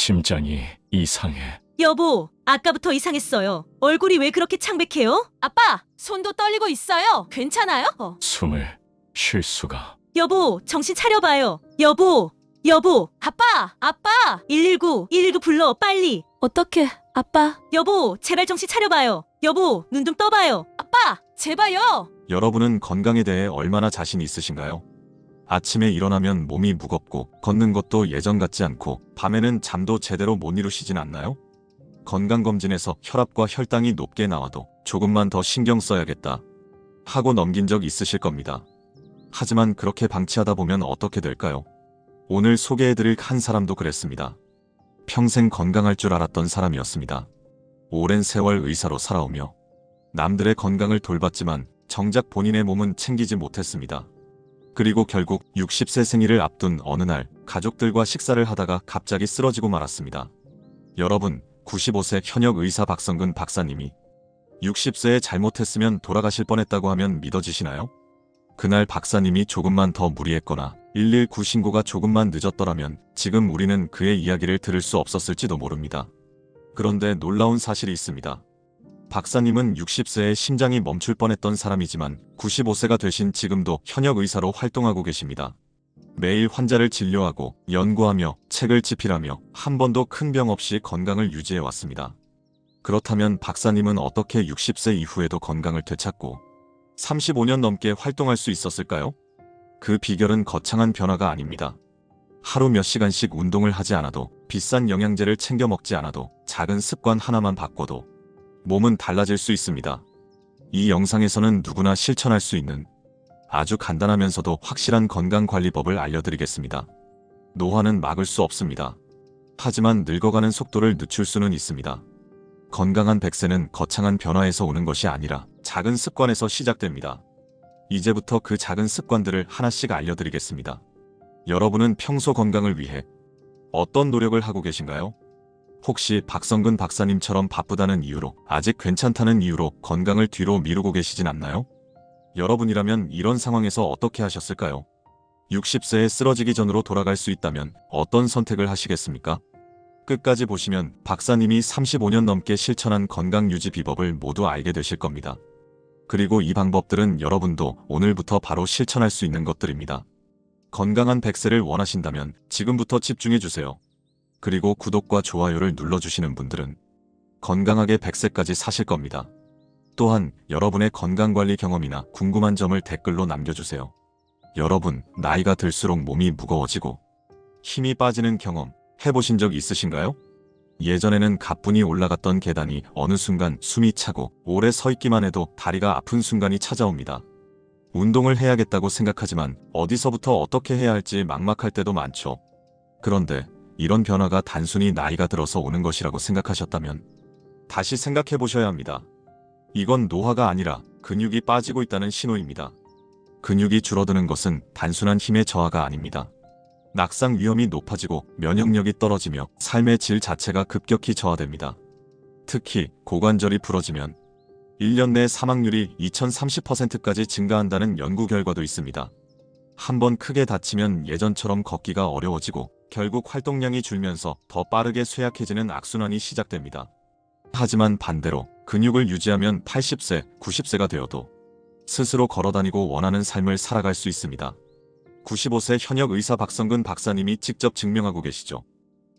심장이 이상해. 여보, 아까부터 이상했어요. 얼굴이 왜 그렇게 창백해요? 아빠, 손도 떨리고 있어요. 괜찮아요? 숨을 쉴 수가. 여보, 정신 차려봐요. 여보, 아빠! 119 불러, 빨리. 어떡해, 아빠. 여보, 제발 정신 차려봐요. 여보, 눈 좀 떠봐요. 아빠, 제발요. 여러분은 건강에 대해 얼마나 자신 있으신가요? 아침에 일어나면 몸이 무겁고 걷는 것도 예전 같지 않고 밤에는 잠도 제대로 못 이루시진 않나요? 건강검진에서 혈압과 혈당이 높게 나와도 조금만 더 신경 써야겠다 하고 넘긴 적 있으실 겁니다. 하지만 그렇게 방치하다 보면 어떻게 될까요? 오늘 소개해드릴 한 사람도 그랬습니다. 평생 건강할 줄 알았던 사람이었습니다. 오랜 세월 의사로 살아오며 남들의 건강을 돌봤지만 정작 본인의 몸은 챙기지 못했습니다. 그리고 결국 60세 생일을 앞둔 어느 날 가족들과 식사를 하다가 갑자기 쓰러지고 말았습니다. 여러분, 95세 현역 의사 박성근 박사님이 60세에 잘못했으면 돌아가실 뻔했다고 하면 믿어지시나요? 그날 박사님이 조금만 더 무리했거나 119 신고가 조금만 늦었더라면 지금 우리는 그의 이야기를 들을 수 없었을지도 모릅니다. 그런데 놀라운 사실이 있습니다. 박사님은 60세에 심장이 멈출 뻔했던 사람이지만 95세가 되신 지금도 현역 의사로 활동하고 계십니다. 매일 환자를 진료하고 연구하며 책을 집필하며 한 번도 큰 병 없이 건강을 유지해왔습니다. 그렇다면 박사님은 어떻게 60세 이후에도 건강을 되찾고 35년 넘게 활동할 수 있었을까요? 그 비결은 거창한 변화가 아닙니다. 하루 몇 시간씩 운동을 하지 않아도, 비싼 영양제를 챙겨 먹지 않아도, 작은 습관 하나만 바꿔도 몸은 달라질 수 있습니다. 이 영상에서는 누구나 실천할 수 있는 아주 간단하면서도 확실한 건강관리법을 알려드리겠습니다. 노화는 막을 수 없습니다. 하지만 늙어가는 속도를 늦출 수는 있습니다. 건강한 100세는 거창한 변화에서 오는 것이 아니라 작은 습관에서 시작됩니다. 이제부터 그 작은 습관들을 하나씩 알려드리겠습니다. 여러분은 평소 건강을 위해 어떤 노력을 하고 계신가요? 혹시 박성근 박사님처럼 바쁘다는 이유로, 아직 괜찮다는 이유로 건강을 뒤로 미루고 계시진 않나요? 여러분이라면 이런 상황에서 어떻게 하셨을까요? 60세에 쓰러지기 전으로 돌아갈 수 있다면 어떤 선택을 하시겠습니까? 끝까지 보시면 박사님이 35년 넘게 실천한 건강 유지 비법을 모두 알게 되실 겁니다. 그리고 이 방법들은 여러분도 오늘부터 바로 실천할 수 있는 것들입니다. 건강한 100세를 원하신다면 지금부터 집중해주세요. 그리고 구독과 좋아요를 눌러주시는 분들은 건강하게 100세까지 사실 겁니다. 또한 여러분의 건강관리 경험이나 궁금한 점을 댓글로 남겨주세요. 여러분, 나이가 들수록 몸이 무거워지고 힘이 빠지는 경험 해보신 적 있으신가요? 예전에는 가뿐히 올라갔던 계단이 어느 순간 숨이 차고 오래 서 있기만 해도 다리가 아픈 순간이 찾아옵니다. 운동을 해야겠다고 생각하지만 어디서부터 어떻게 해야 할지 막막할 때도 많죠. 그런데 이런 변화가 단순히 나이가 들어서 오는 것이라고 생각하셨다면 다시 생각해 보셔야 합니다. 이건 노화가 아니라 근육이 빠지고 있다는 신호입니다. 근육이 줄어드는 것은 단순한 힘의 저하가 아닙니다. 낙상 위험이 높아지고 면역력이 떨어지며 삶의 질 자체가 급격히 저하됩니다. 특히 고관절이 부러지면 1년 내 사망률이 2030%까지 증가한다는 연구 결과도 있습니다. 한번 크게 다치면 예전처럼 걷기가 어려워지고 결국 활동량이 줄면서 더 빠르게 쇠약해지는 악순환이 시작됩니다. 하지만 반대로 근육을 유지하면 80세, 90세가 되어도 스스로 걸어다니고 원하는 삶을 살아갈 수 있습니다. 95세 현역 의사 박성근 박사님이 직접 증명하고 계시죠.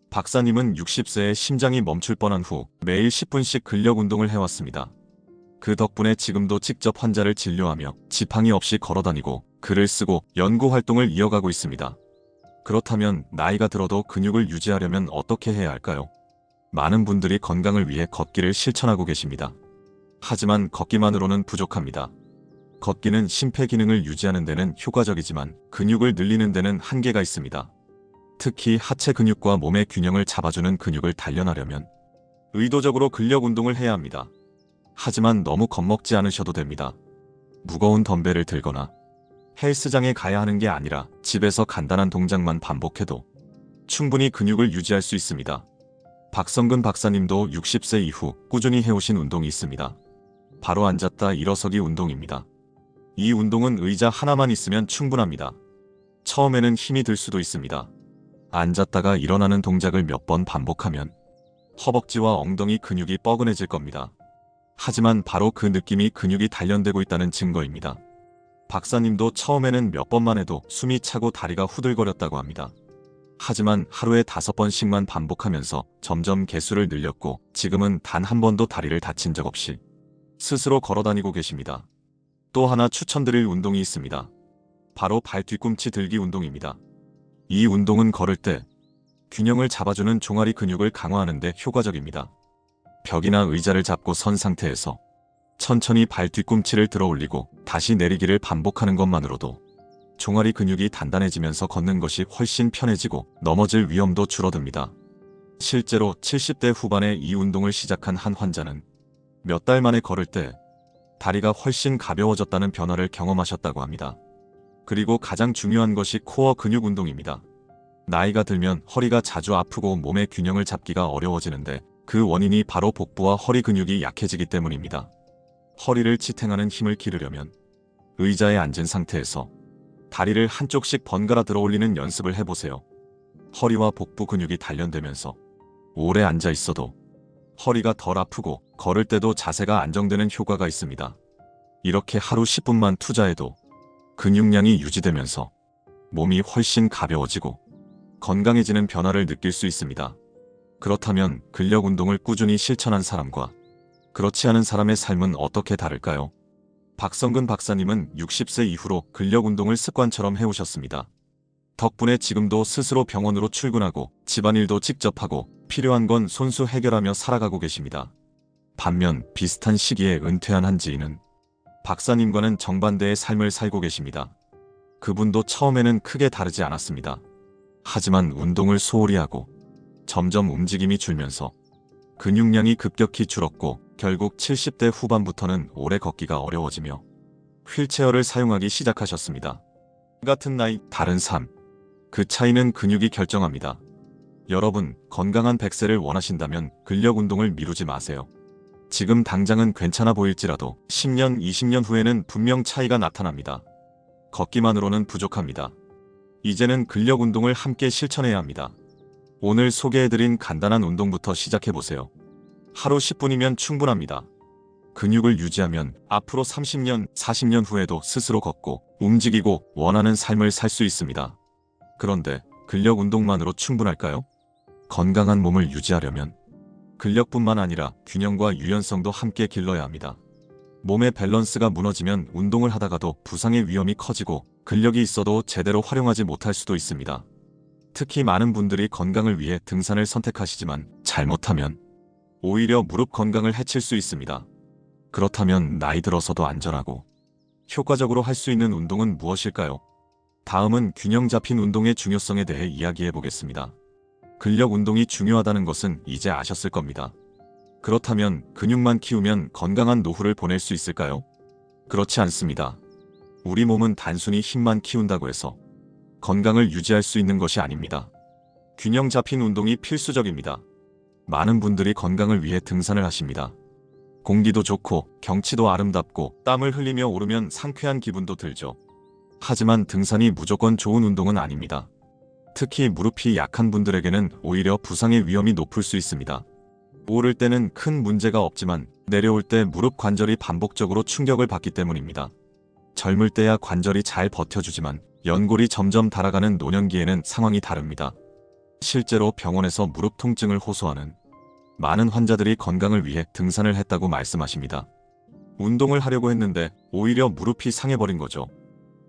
박사님은 60세에 심장이 멈출 뻔한 후 매일 10분씩 근력 운동을 해왔습니다. 그 덕분에 지금도 직접 환자를 진료하며 지팡이 없이 걸어다니고 글을 쓰고 연구 활동을 이어가고 있습니다. 그렇다면 나이가 들어도 근육을 유지하려면 어떻게 해야 할까요? 많은 분들이 건강을 위해 걷기를 실천하고 계십니다. 하지만 걷기만으로는 부족합니다. 걷기는 심폐기능을 유지하는 데는 효과적이지만 근육을 늘리는 데는 한계가 있습니다. 특히 하체 근육과 몸의 균형을 잡아주는 근육을 단련하려면 의도적으로 근력 운동을 해야 합니다. 하지만 너무 겁먹지 않으셔도 됩니다. 무거운 덤벨을 들거나 헬스장에 가야 하는 게 아니라 집에서 간단한 동작만 반복해도 충분히 근육을 유지할 수 있습니다. 박성근 박사님도 60세 이후 꾸준히 해오신 운동이 있습니다. 바로 앉았다 일어서기 운동입니다. 이 운동은 의자 하나만 있으면 충분합니다. 처음에는 힘이 들 수도 있습니다. 앉았다가 일어나는 동작을 몇 번 반복하면 허벅지와 엉덩이 근육이 뻐근해질 겁니다. 하지만 바로 그 느낌이 근육이 단련되고 있다는 증거입니다. 박사님도 처음에는 몇 번만 해도 숨이 차고 다리가 후들거렸다고 합니다. 하지만 하루에 5번씩만 반복하면서 점점 개수를 늘렸고 지금은 단 한 번도 다리를 다친 적 없이 스스로 걸어다니고 계십니다. 또 하나 추천드릴 운동이 있습니다. 바로 발 뒤꿈치 들기 운동입니다. 이 운동은 걸을 때 균형을 잡아주는 종아리 근육을 강화하는 데 효과적입니다. 벽이나 의자를 잡고 선 상태에서 천천히 발 뒤꿈치를 들어 올리고 다시 내리기를 반복하는 것만으로도 종아리 근육이 단단해지면서 걷는 것이 훨씬 편해지고 넘어질 위험도 줄어듭니다. 실제로 70대 후반에 이 운동을 시작한 한 환자는 몇 달 만에 걸을 때 다리가 훨씬 가벼워졌다는 변화를 경험하셨다고 합니다. 그리고 가장 중요한 것이 코어 근육 운동입니다. 나이가 들면 허리가 자주 아프고 몸의 균형을 잡기가 어려워지는데 그 원인이 바로 복부와 허리 근육이 약해지기 때문입니다. 허리를 지탱하는 힘을 기르려면 의자에 앉은 상태에서 다리를 한쪽씩 번갈아 들어 올리는 연습을 해보세요. 허리와 복부 근육이 단련되면서 오래 앉아 있어도 허리가 덜 아프고 걸을 때도 자세가 안정되는 효과가 있습니다. 이렇게 하루 10분만 투자해도 근육량이 유지되면서 몸이 훨씬 가벼워지고 건강해지는 변화를 느낄 수 있습니다. 그렇다면 근력 운동을 꾸준히 실천한 사람과 그렇지 않은 사람의 삶은 어떻게 다를까요? 박성근 박사님은 60세 이후로 근력 운동을 습관처럼 해오셨습니다. 덕분에 지금도 스스로 병원으로 출근하고 집안일도 직접 하고 필요한 건 손수 해결하며 살아가고 계십니다. 반면 비슷한 시기에 은퇴한 한 지인은 박사님과는 정반대의 삶을 살고 계십니다. 그분도 처음에는 크게 다르지 않았습니다. 하지만 운동을 소홀히 하고 점점 움직임이 줄면서 근육량이 급격히 줄었고 결국 70대 후반부터는 오래 걷기가 어려워지며 휠체어를 사용하기 시작하셨습니다. 같은 나이, 다른 삶. 그 차이는 근육이 결정합니다. 여러분, 건강한 100세를 원하신다면 근력 운동을 미루지 마세요. 지금 당장은 괜찮아 보일지라도 10년, 20년 후에는 분명 차이가 나타납니다. 걷기만으로는 부족합니다. 이제는 근력 운동을 함께 실천해야 합니다. 오늘 소개해드린 간단한 운동부터 시작해보세요. 하루 10분이면 충분합니다. 근육을 유지하면 앞으로 30년, 40년 후에도 스스로 걷고 움직이고 원하는 삶을 살 수 있습니다. 그런데 근력 운동만으로 충분할까요? 건강한 몸을 유지하려면 근력뿐만 아니라 균형과 유연성도 함께 길러야 합니다. 몸의 밸런스가 무너지면 운동을 하다가도 부상의 위험이 커지고 근력이 있어도 제대로 활용하지 못할 수도 있습니다. 특히 많은 분들이 건강을 위해 등산을 선택하시지만 잘못하면 오히려 무릎 건강을 해칠 수 있습니다. 그렇다면 나이 들어서도 안전하고 효과적으로 할 수 있는 운동은 무엇일까요? 다음은 균형 잡힌 운동의 중요성에 대해 이야기해 보겠습니다. 근력 운동이 중요하다는 것은 이제 아셨을 겁니다. 그렇다면 근육만 키우면 건강한 노후를 보낼 수 있을까요? 그렇지 않습니다. 우리 몸은 단순히 힘만 키운다고 해서 건강을 유지할 수 있는 것이 아닙니다. 균형 잡힌 운동이 필수적입니다. 많은 분들이 건강을 위해 등산을 하십니다. 공기도 좋고 경치도 아름답고 땀을 흘리며 오르면 상쾌한 기분도 들죠. 하지만 등산이 무조건 좋은 운동은 아닙니다. 특히 무릎이 약한 분들에게는 오히려 부상의 위험이 높을 수 있습니다. 오를 때는 큰 문제가 없지만 내려올 때 무릎 관절이 반복적으로 충격을 받기 때문입니다. 젊을 때야 관절이 잘 버텨주지만 연골이 점점 달아가는 노년기에는 상황이 다릅니다. 실제로 병원에서 무릎 통증을 호소하는 많은 환자들이 건강을 위해 등산을 했다고 말씀하십니다. 운동을 하려고 했는데 오히려 무릎이 상해버린 거죠.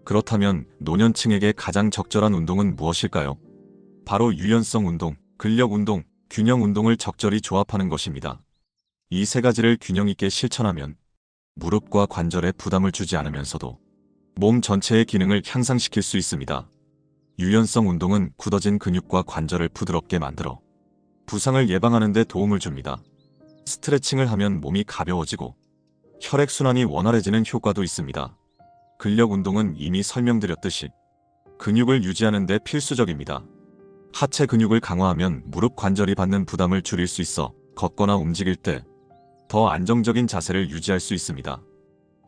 그렇다면 노년층에게 가장 적절한 운동은 무엇일까요? 바로 유연성 운동, 근력 운동, 균형 운동을 적절히 조합하는 것입니다. 이 세 가지를 균형 있게 실천하면 무릎과 관절에 부담을 주지 않으면서도 몸 전체의 기능을 향상시킬 수 있습니다. 유연성 운동은 굳어진 근육과 관절을 부드럽게 만들어 부상을 예방하는 데 도움을 줍니다. 스트레칭을 하면 몸이 가벼워지고 혈액순환이 원활해지는 효과도 있습니다. 근력 운동은 이미 설명드렸듯이 근육을 유지하는 데 필수적입니다. 하체 근육을 강화하면 무릎 관절이 받는 부담을 줄일 수 있어 걷거나 움직일 때 더 안정적인 자세를 유지할 수 있습니다.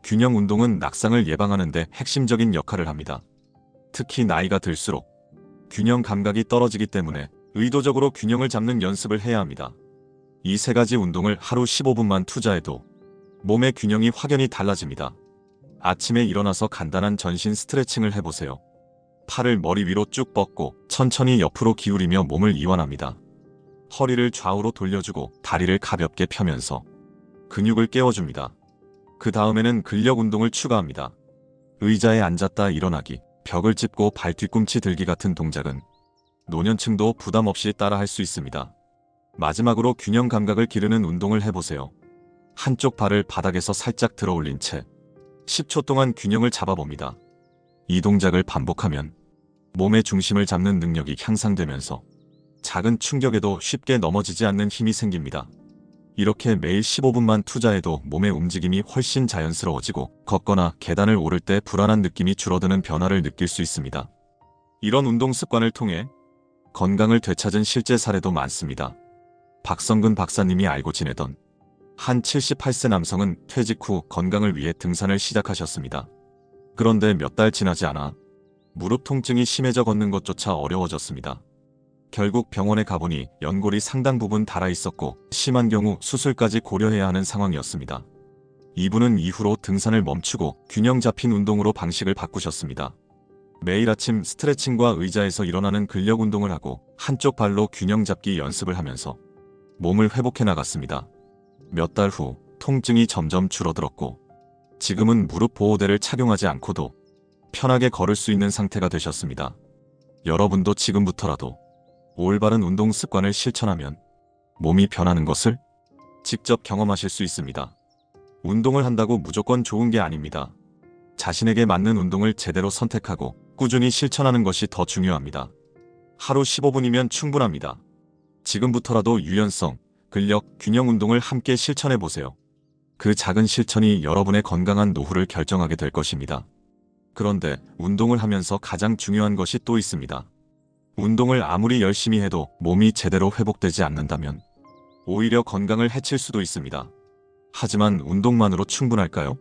균형 운동은 낙상을 예방하는 데 핵심적인 역할을 합니다. 특히 나이가 들수록 균형 감각이 떨어지기 때문에 의도적으로 균형을 잡는 연습을 해야 합니다. 이 세 가지 운동을 하루 15분만 투자해도 몸의 균형이 확연히 달라집니다. 아침에 일어나서 간단한 전신 스트레칭을 해보세요. 팔을 머리 위로 쭉 뻗고 천천히 옆으로 기울이며 몸을 이완합니다. 허리를 좌우로 돌려주고 다리를 가볍게 펴면서 근육을 깨워줍니다. 그 다음에는 근력 운동을 추가합니다. 의자에 앉았다 일어나기, 벽을 짚고 발 뒤꿈치 들기 같은 동작은 노년층도 부담 없이 따라 할 수 있습니다. 마지막으로 균형 감각을 기르는 운동을 해보세요. 한쪽 발을 바닥에서 살짝 들어 올린 채 10초 동안 균형을 잡아봅니다. 이 동작을 반복하면 몸의 중심을 잡는 능력이 향상되면서 작은 충격에도 쉽게 넘어지지 않는 힘이 생깁니다. 이렇게 매일 15분만 투자해도 몸의 움직임이 훨씬 자연스러워지고 걷거나 계단을 오를 때 불안한 느낌이 줄어드는 변화를 느낄 수 있습니다. 이런 운동 습관을 통해 건강을 되찾은 실제 사례도 많습니다. 박성근 박사님이 알고 지내던 한 78세 남성은 퇴직 후 건강을 위해 등산을 시작하셨습니다. 그런데 몇 달 지나지 않아 무릎 통증이 심해져 걷는 것조차 어려워졌습니다. 결국 병원에 가보니 연골이 상당 부분 닳아 있었고 심한 경우 수술까지 고려해야 하는 상황이었습니다. 이분은 이후로 등산을 멈추고 균형 잡힌 운동으로 방식을 바꾸셨습니다. 매일 아침 스트레칭과 의자에서 일어나는 근력 운동을 하고 한쪽 발로 균형 잡기 연습을 하면서 몸을 회복해 나갔습니다. 몇 달 후 통증이 점점 줄어들었고 지금은 무릎 보호대를 착용하지 않고도 편하게 걸을 수 있는 상태가 되셨습니다. 여러분도 지금부터라도 올바른 운동 습관을 실천하면 몸이 변하는 것을 직접 경험하실 수 있습니다. 운동을 한다고 무조건 좋은 게 아닙니다. 자신에게 맞는 운동을 제대로 선택하고 꾸준히 실천하는 것이 더 중요합니다. 하루 15분이면 충분합니다. 지금부터라도 유연성, 근력, 균형 운동을 함께 실천해 보세요. 그 작은 실천이 여러분의 건강한 노후를 결정하게 될 것입니다. 그런데 운동을 하면서 가장 중요한 것이 또 있습니다. 운동을 아무리 열심히 해도 몸이 제대로 회복되지 않는다면 오히려 건강을 해칠 수도 있습니다. 하지만 운동만으로 충분할까요?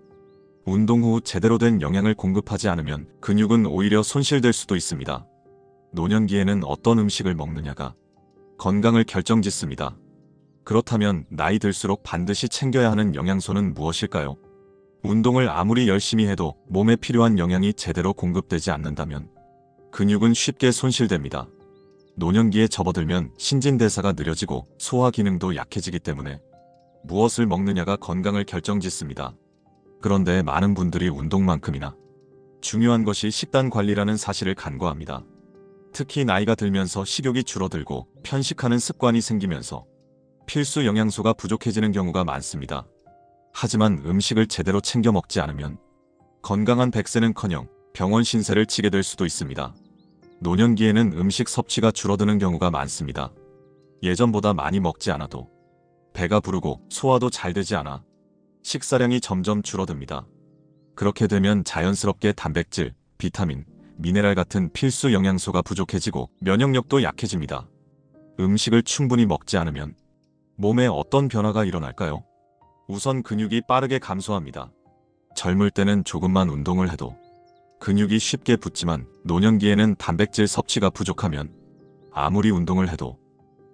운동 후 제대로 된 영양을 공급하지 않으면 근육은 오히려 손실될 수도 있습니다. 노년기에는 어떤 음식을 먹느냐가 건강을 결정짓습니다. 그렇다면 나이 들수록 반드시 챙겨야 하는 영양소는 무엇일까요? 운동을 아무리 열심히 해도 몸에 필요한 영양이 제대로 공급되지 않는다면 근육은 쉽게 손실됩니다. 노년기에 접어들면 신진대사가 느려지고 소화 기능도 약해지기 때문에 무엇을 먹느냐가 건강을 결정짓습니다. 그런데 많은 분들이 운동만큼이나 중요한 것이 식단 관리라는 사실을 간과합니다. 특히 나이가 들면서 식욕이 줄어들고 편식하는 습관이 생기면서 필수 영양소가 부족해지는 경우가 많습니다. 하지만 음식을 제대로 챙겨 먹지 않으면 건강한 100세는커녕 병원 신세를 지게 될 수도 있습니다. 노년기에는 음식 섭취가 줄어드는 경우가 많습니다. 예전보다 많이 먹지 않아도 배가 부르고 소화도 잘 되지 않아 식사량이 점점 줄어듭니다. 그렇게 되면 자연스럽게 단백질, 비타민, 미네랄 같은 필수 영양소가 부족해지고 면역력도 약해집니다. 음식을 충분히 먹지 않으면 몸에 어떤 변화가 일어날까요? 우선 근육이 빠르게 감소합니다. 젊을 때는 조금만 운동을 해도 근육이 쉽게 붙지만 노년기에는 단백질 섭취가 부족하면 아무리 운동을 해도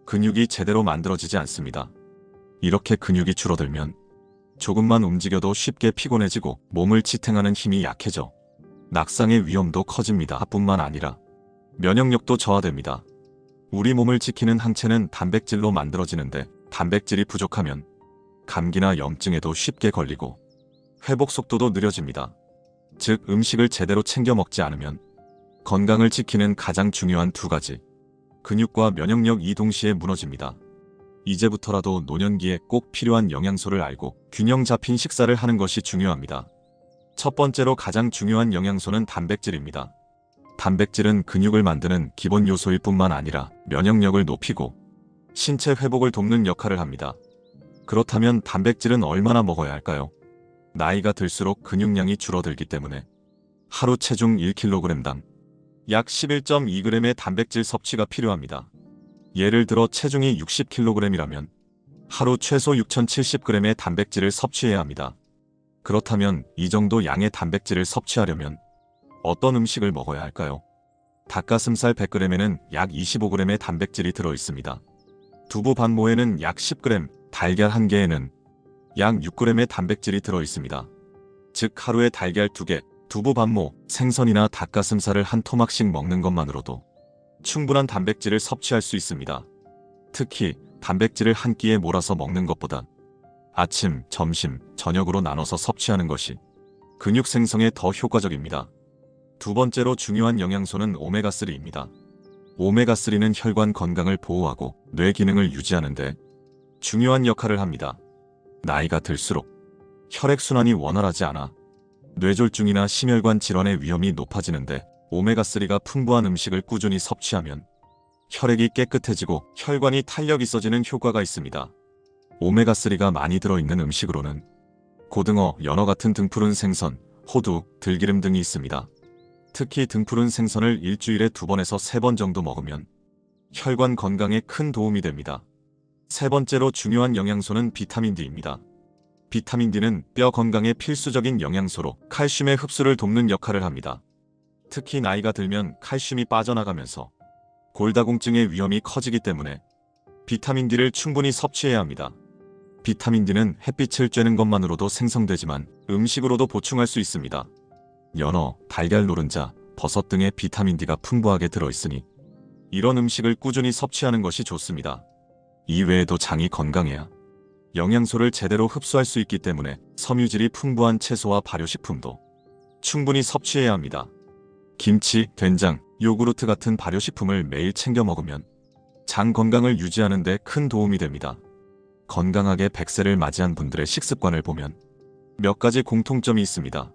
근육이 제대로 만들어지지 않습니다. 이렇게 근육이 줄어들면 조금만 움직여도 쉽게 피곤해지고 몸을 지탱하는 힘이 약해져 낙상의 위험도 커집니다. 뿐만 아니라 면역력도 저하됩니다. 우리 몸을 지키는 항체는 단백질로 만들어지는데 단백질이 부족하면 감기나 염증에도 쉽게 걸리고 회복 속도도 느려집니다. 즉 음식을 제대로 챙겨 먹지 않으면 건강을 지키는 가장 중요한 두 가지, 근육과 면역력이 동시에 무너집니다. 이제부터라도 노년기에 꼭 필요한 영양소를 알고 균형 잡힌 식사를 하는 것이 중요합니다. 첫 번째로 가장 중요한 영양소는 단백질입니다. 단백질은 근육을 만드는 기본 요소일 뿐만 아니라 면역력을 높이고 신체 회복을 돕는 역할을 합니다. 그렇다면 단백질은 얼마나 먹어야 할까요? 나이가 들수록 근육량이 줄어들기 때문에 하루 체중 1kg당 약 11.2g의 단백질 섭취가 필요합니다. 예를 들어 체중이 60kg이라면 하루 최소 6070g의 단백질을 섭취해야 합니다. 그렇다면 이 정도 양의 단백질을 섭취하려면 어떤 음식을 먹어야 할까요? 닭가슴살 100g에는 약 25g의 단백질이 들어있습니다. 두부 반모에는 약 10g, 달걀 1개에는 약 6g의 단백질이 들어있습니다. 즉 하루에 달걀 2개, 두부 반모, 생선이나 닭가슴살을 한 토막씩 먹는 것만으로도 충분한 단백질을 섭취할 수 있습니다. 특히 단백질을 한 끼에 몰아서 먹는 것보다 아침, 점심, 저녁으로 나눠서 섭취하는 것이 근육 생성에 더 효과적입니다. 두 번째로 중요한 영양소는 오메가3입니다. 오메가3는 혈관 건강을 보호하고 뇌 기능을 유지하는 데 중요한 역할을 합니다. 나이가 들수록 혈액순환이 원활하지 않아 뇌졸중이나 심혈관 질환의 위험이 높아지는데 오메가3가 풍부한 음식을 꾸준히 섭취하면 혈액이 깨끗해지고 혈관이 탄력 있어지는 효과가 있습니다. 오메가3가 많이 들어있는 음식으로는 고등어, 연어 같은 등푸른 생선, 호두, 들기름 등이 있습니다. 특히 등푸른 생선을 일주일에 2번에서 3번 정도 먹으면 혈관 건강에 큰 도움이 됩니다. 세 번째로 중요한 영양소는 비타민 D입니다. 비타민 D는 뼈 건강에 필수적인 영양소로 칼슘의 흡수를 돕는 역할을 합니다. 특히 나이가 들면 칼슘이 빠져나가면서 골다공증의 위험이 커지기 때문에 비타민 D를 충분히 섭취해야 합니다. 비타민 D는 햇빛을 쬐는 것만으로도 생성되지만 음식으로도 보충할 수 있습니다. 연어, 달걀 노른자, 버섯 등의 비타민 D가 풍부하게 들어있으니 이런 음식을 꾸준히 섭취하는 것이 좋습니다. 이외에도 장이 건강해야 영양소를 제대로 흡수할 수 있기 때문에 섬유질이 풍부한 채소와 발효식품도 충분히 섭취해야 합니다. 김치, 된장, 요구르트 같은 발효식품을 매일 챙겨 먹으면 장 건강을 유지하는 데 큰 도움이 됩니다. 건강하게 100세를 맞이한 분들의 식습관을 보면 몇 가지 공통점이 있습니다.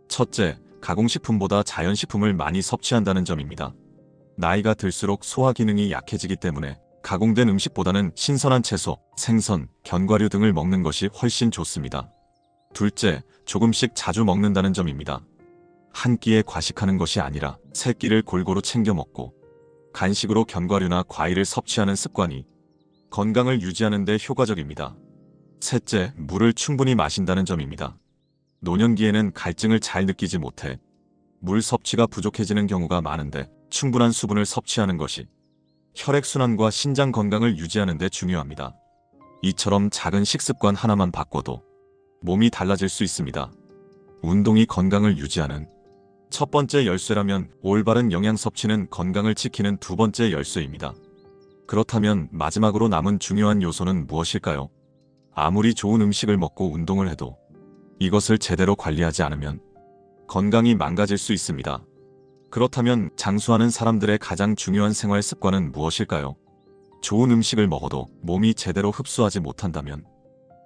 첫째, 가공식품보다 자연식품을 많이 섭취한다는 점입니다. 나이가 들수록 소화 기능이 약해지기 때문에 가공된 음식보다는 신선한 채소, 생선, 견과류 등을 먹는 것이 훨씬 좋습니다. 둘째, 조금씩 자주 먹는다는 점입니다. 한 끼에 과식하는 것이 아니라 세 끼를 골고루 챙겨 먹고 간식으로 견과류나 과일을 섭취하는 습관이 건강을 유지하는 데 효과적입니다. 셋째, 물을 충분히 마신다는 점입니다. 노년기에는 갈증을 잘 느끼지 못해 물 섭취가 부족해지는 경우가 많은데 충분한 수분을 섭취하는 것이 혈액순환과 신장 건강을 유지하는 데 중요합니다. 이처럼 작은 식습관 하나만 바꿔도 몸이 달라질 수 있습니다. 운동이 건강을 유지하는 첫 번째 열쇠라면 올바른 영양 섭취는 건강을 지키는 두 번째 열쇠입니다. 그렇다면 마지막으로 남은 중요한 요소는 무엇일까요? 아무리 좋은 음식을 먹고 운동을 해도 이것을 제대로 관리하지 않으면 건강이 망가질 수 있습니다. 그렇다면 장수하는 사람들의 가장 중요한 생활 습관은 무엇일까요? 좋은 음식을 먹어도 몸이 제대로 흡수하지 못한다면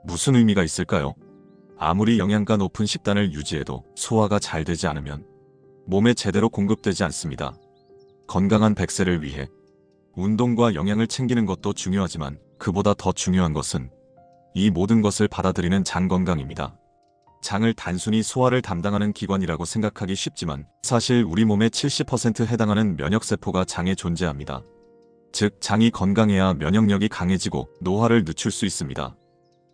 무슨 의미가 있을까요? 아무리 영양가 높은 식단을 유지해도 소화가 잘 되지 않으면 몸에 제대로 공급되지 않습니다. 건강한 100세를 위해 운동과 영양을 챙기는 것도 중요하지만 그보다 더 중요한 것은 이 모든 것을 받아들이는 장 건강입니다. 장을 단순히 소화를 담당하는 기관이라고 생각하기 쉽지만 사실 우리 몸의 70%에 해당하는 면역세포가 장에 존재합니다. 즉 장이 건강해야 면역력이 강해지고 노화를 늦출 수 있습니다.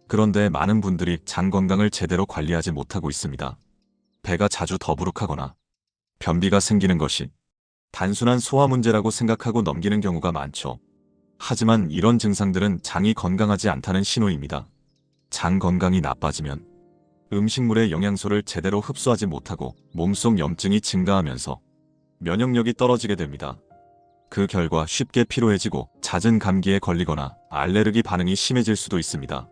그런데 많은 분들이 장 건강을 제대로 관리하지 못하고 있습니다. 배가 자주 더부룩하거나 변비가 생기는 것이 단순한 소화 문제라고 생각하고 넘기는 경우가 많죠. 하지만 이런 증상들은 장이 건강하지 않다는 신호입니다. 장 건강이 나빠지면 음식물의 영양소를 제대로 흡수하지 못하고 몸속 염증이 증가하면서 면역력이 떨어지게 됩니다. 그 결과 쉽게 피로해지고 잦은 감기에 걸리거나 알레르기 반응이 심해질 수도 있습니다.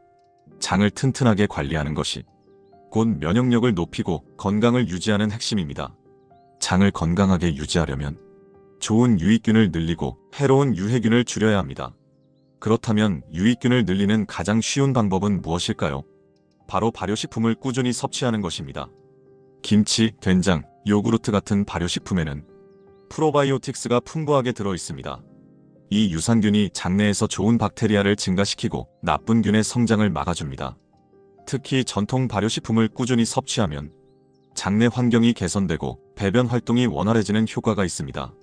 장을 튼튼하게 관리하는 것이 곧 면역력을 높이고 건강을 유지하는 핵심입니다. 장을 건강하게 유지하려면 좋은 유익균을 늘리고 해로운 유해균을 줄여야 합니다. 그렇다면 유익균을 늘리는 가장 쉬운 방법은 무엇일까요? 바로 발효식품을 꾸준히 섭취하는 것입니다. 김치, 된장, 요구르트 같은 발효식품에는 프로바이오틱스가 풍부하게 들어있습니다. 이 유산균이 장내에서 좋은 박테리아를 증가시키고 나쁜 균의 성장을 막아줍니다. 특히 전통 발효식품을 꾸준히 섭취하면 장내 환경이 개선되고 배변 활동이 원활해지는 효과가 있습니다.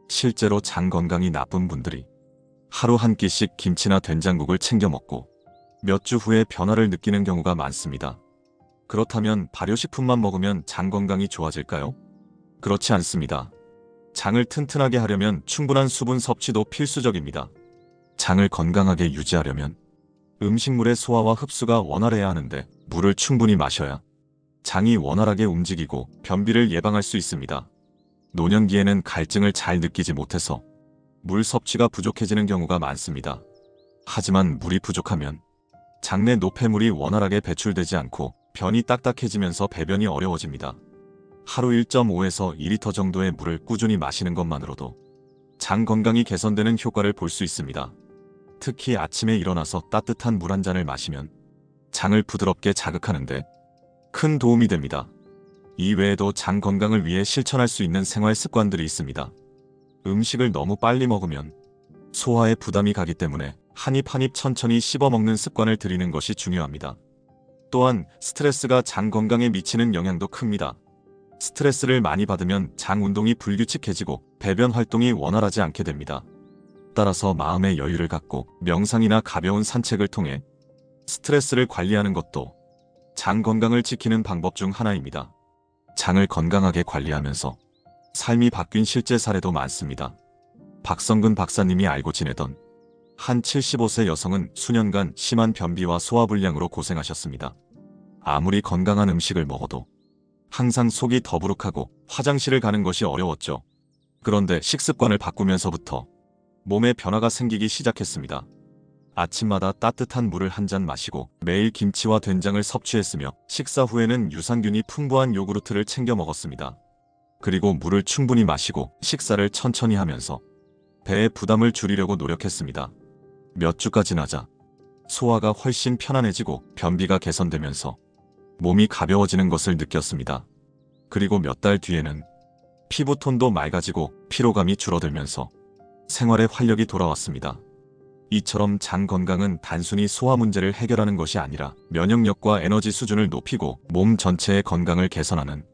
실제로 장 건강이 나쁜 분들이 하루 한 끼씩 김치나 된장국을 챙겨 먹고 몇 주 후에 변화를 느끼는 경우가 많습니다. 그렇다면 발효식품만 먹으면 장 건강이 좋아질까요? 그렇지 않습니다. 장을 튼튼하게 하려면 충분한 수분 섭취도 필수적입니다. 장을 건강하게 유지하려면 음식물의 소화와 흡수가 원활해야 하는데 물을 충분히 마셔야 장이 원활하게 움직이고 변비를 예방할 수 있습니다. 노년기에는 갈증을 잘 느끼지 못해서 물 섭취가 부족해지는 경우가 많습니다. 하지만 물이 부족하면 장내 노폐물이 원활하게 배출되지 않고 변이 딱딱해지면서 배변이 어려워집니다. 하루 1.5에서 2리터 정도의 물을 꾸준히 마시는 것만으로도 장 건강이 개선되는 효과를 볼 수 있습니다. 특히 아침에 일어나서 따뜻한 물 한 잔을 마시면 장을 부드럽게 자극하는데 큰 도움이 됩니다. 이 외에도 장 건강을 위해 실천할 수 있는 생활 습관들이 있습니다. 음식을 너무 빨리 먹으면 소화에 부담이 가기 때문에 한 입 한 입 천천히 씹어 먹는 습관을 들이는 것이 중요합니다. 또한 스트레스가 장 건강에 미치는 영향도 큽니다. 스트레스를 많이 받으면 장 운동이 불규칙해지고 배변 활동이 원활하지 않게 됩니다. 따라서 마음의 여유를 갖고 명상이나 가벼운 산책을 통해 스트레스를 관리하는 것도 장 건강을 지키는 방법 중 하나입니다. 장을 건강하게 관리하면서 삶이 바뀐 실제 사례도 많습니다. 박성근 박사님이 알고 지내던 한 75세 여성은 수년간 심한 변비와 소화불량으로 고생하셨습니다. 아무리 건강한 음식을 먹어도 항상 속이 더부룩하고 화장실을 가는 것이 어려웠죠. 그런데 식습관을 바꾸면서부터 몸에 변화가 생기기 시작했습니다. 아침마다 따뜻한 물을 한 잔 마시고 매일 김치와 된장을 섭취했으며 식사 후에는 유산균이 풍부한 요구르트를 챙겨 먹었습니다. 그리고 물을 충분히 마시고 식사를 천천히 하면서 배의 부담을 줄이려고 노력했습니다. 몇 주가 지나자 소화가 훨씬 편안해지고 변비가 개선되면서 몸이 가벼워지는 것을 느꼈습니다. 그리고 몇 달 뒤에는 피부톤도 맑아지고 피로감이 줄어들면서 생활에 활력이 돌아왔습니다. 이처럼 장 건강은 단순히 소화 문제를 해결하는 것이 아니라 면역력과 에너지 수준을 높이고 몸 전체의 건강을 개선하는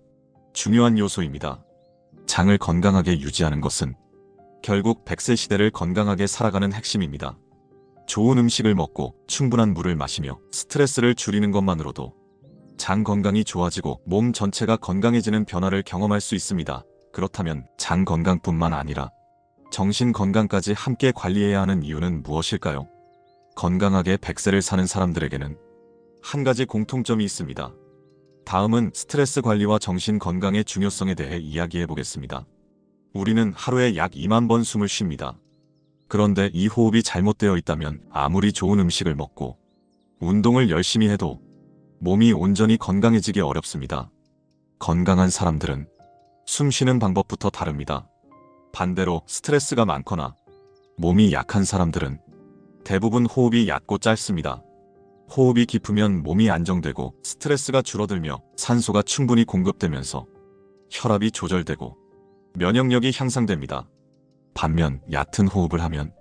중요한 요소입니다. 장을 건강하게 유지하는 것은 결국 100세 시대를 건강하게 살아가는 핵심입니다. 좋은 음식을 먹고 충분한 물을 마시며 스트레스를 줄이는 것만으로도 장 건강이 좋아지고 몸 전체가 건강해지는 변화를 경험할 수 있습니다. 그렇다면 장 건강뿐만 아니라 정신 건강까지 함께 관리해야 하는 이유는 무엇일까요? 건강하게 100세를 사는 사람들에게는 한 가지 공통점이 있습니다. 다음은 스트레스 관리와 정신 건강의 중요성에 대해 이야기해 보겠습니다. 우리는 하루에 약 2만 번 숨을 쉽니다. 그런데 이 호흡이 잘못되어 있다면 아무리 좋은 음식을 먹고 운동을 열심히 해도 몸이 온전히 건강해지기 어렵습니다. 건강한 사람들은 숨 쉬는 방법부터 다릅니다. 반대로 스트레스가 많거나 몸이 약한 사람들은 대부분 호흡이 얕고 짧습니다. 호흡이 깊으면 몸이 안정되고 스트레스가 줄어들며 산소가 충분히 공급되면서 혈압이 조절되고 면역력이 향상됩니다. 반면 얕은 호흡을 하면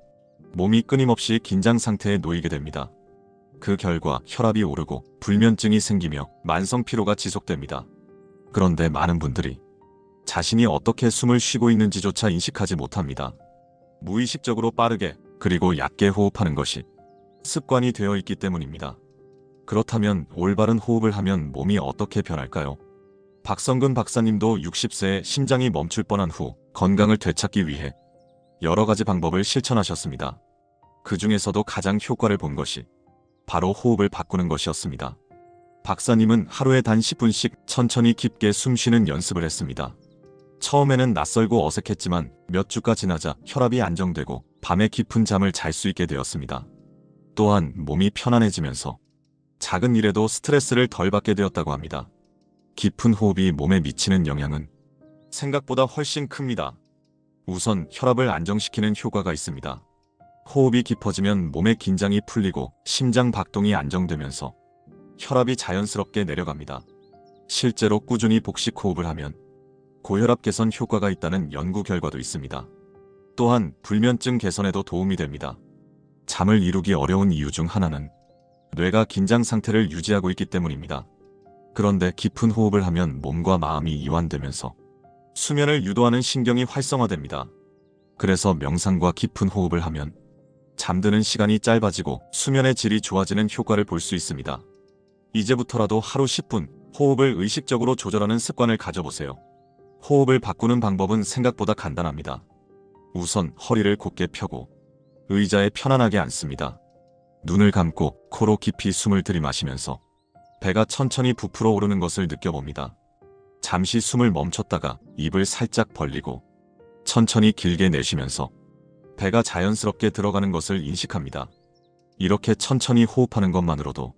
몸이 끊임없이 긴장 상태에 놓이게 됩니다. 그 결과 혈압이 오르고 불면증이 생기며 만성 피로가 지속됩니다. 그런데 많은 분들이 자신이 어떻게 숨을 쉬고 있는지조차 인식하지 못합니다. 무의식적으로 빠르게 그리고 얕게 호흡하는 것이 습관이 되어 있기 때문입니다. 그렇다면 올바른 호흡을 하면 몸이 어떻게 변할까요? 박성근 박사님도 60세에 심장이 멈출 뻔한 후 건강을 되찾기 위해 여러 가지 방법을 실천하셨습니다. 그 중에서도 가장 효과를 본 것이 바로 호흡을 바꾸는 것이었습니다. 박사님은 하루에 단 10분씩 천천히 깊게 숨 쉬는 연습을 했습니다. 처음에는 낯설고 어색했지만 몇 주가 지나자 혈압이 안정되고 밤에 깊은 잠을 잘 수 있게 되었습니다. 또한 몸이 편안해지면서 작은 일에도 스트레스를 덜 받게 되었다고 합니다. 깊은 호흡이 몸에 미치는 영향은 생각보다 훨씬 큽니다. 우선 혈압을 안정시키는 효과가 있습니다. 호흡이 깊어지면 몸의 긴장이 풀리고 심장 박동이 안정되면서 혈압이 자연스럽게 내려갑니다. 실제로 꾸준히 복식 호흡을 하면 고혈압 개선 효과가 있다는 연구 결과도 있습니다. 또한 불면증 개선에도 도움이 됩니다. 잠을 이루기 어려운 이유 중 하나는 뇌가 긴장 상태를 유지하고 있기 때문입니다. 그런데 깊은 호흡을 하면 몸과 마음이 이완되면서 수면을 유도하는 신경이 활성화됩니다. 그래서 명상과 깊은 호흡을 하면 잠드는 시간이 짧아지고 수면의 질이 좋아지는 효과를 볼 수 있습니다. 이제부터라도 하루 10분 호흡을 의식적으로 조절하는 습관을 가져보세요. 호흡을 바꾸는 방법은 생각보다 간단합니다. 우선 허리를 곧게 펴고 의자에 편안하게 앉습니다. 눈을 감고 코로 깊이 숨을 들이마시면서 배가 천천히 부풀어 오르는 것을 느껴봅니다. 잠시 숨을 멈췄다가 입을 살짝 벌리고 천천히 길게 내쉬면서 배가 자연스럽게 들어가는 것을 인식합니다. 이렇게 천천히 호흡하는 것만으로도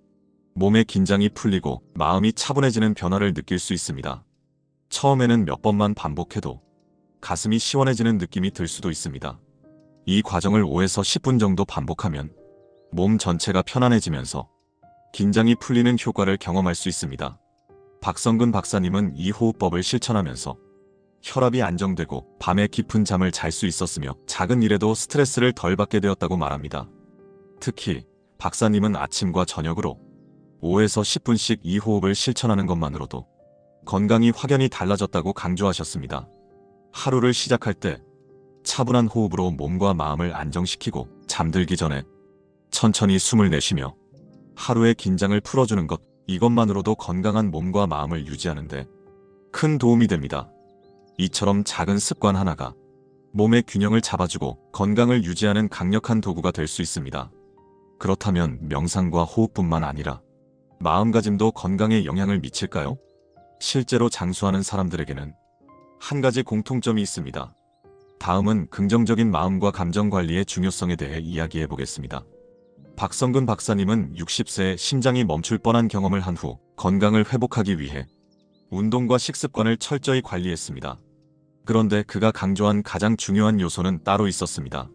몸의 긴장이 풀리고 마음이 차분해지는 변화를 느낄 수 있습니다. 처음에는 몇 번만 반복해도 가슴이 시원해지는 느낌이 들 수도 있습니다. 이 과정을 5에서 10분 정도 반복하면 몸 전체가 편안해지면서 긴장이 풀리는 효과를 경험할 수 있습니다. 박성근 박사님은 이 호흡법을 실천하면서 혈압이 안정되고 밤에 깊은 잠을 잘 수 있었으며 작은 일에도 스트레스를 덜 받게 되었다고 말합니다. 특히 박사님은 아침과 저녁으로 5에서 10분씩 이 호흡을 실천하는 것만으로도 건강이 확연히 달라졌다고 강조하셨습니다. 하루를 시작할 때 차분한 호흡으로 몸과 마음을 안정시키고 잠들기 전에 천천히 숨을 내쉬며 하루의 긴장을 풀어주는 것, 이것만으로도 건강한 몸과 마음을 유지하는데 큰 도움이 됩니다. 이처럼 작은 습관 하나가 몸의 균형을 잡아주고 건강을 유지하는 강력한 도구가 될 수 있습니다. 그렇다면 명상과 호흡뿐만 아니라 마음가짐도 건강에 영향을 미칠까요? 실제로 장수하는 사람들에게는 한 가지 공통점이 있습니다. 다음은 긍정적인 마음과 감정 관리의 중요성에 대해 이야기해 보겠습니다. 박성근 박사님은 60세에 심장이 멈출 뻔한 경험을 한 후 건강을 회복하기 위해 운동과 식습관을 철저히 관리했습니다. 그런데 그가 강조한 가장 중요한 요소는 따로 있었습니다.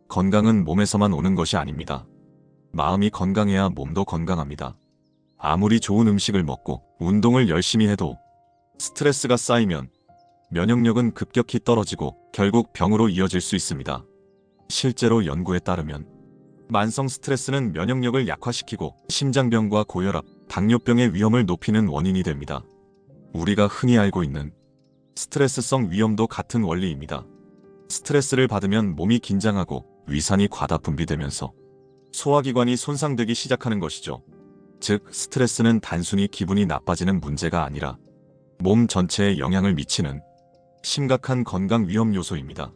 건강은 몸에서만 오는 것이 아닙니다. 마음이 건강해야 몸도 건강합니다. 아무리 좋은 음식을 먹고 운동을 열심히 해도 스트레스가 쌓이면 면역력은 급격히 떨어지고 결국 병으로 이어질 수 있습니다. 실제로 연구에 따르면 만성 스트레스는 면역력을 약화시키고 심장병과 고혈압, 당뇨병의 위험을 높이는 원인이 됩니다. 우리가 흔히 알고 있는 스트레스성 위염도 같은 원리입니다. 스트레스를 받으면 몸이 긴장하고 위산이 과다 분비되면서 소화기관이 손상되기 시작하는 것이죠. 즉, 스트레스는 단순히 기분이 나빠지는 문제가 아니라 몸 전체에 영향을 미치는 심각한 건강 위험 요소입니다.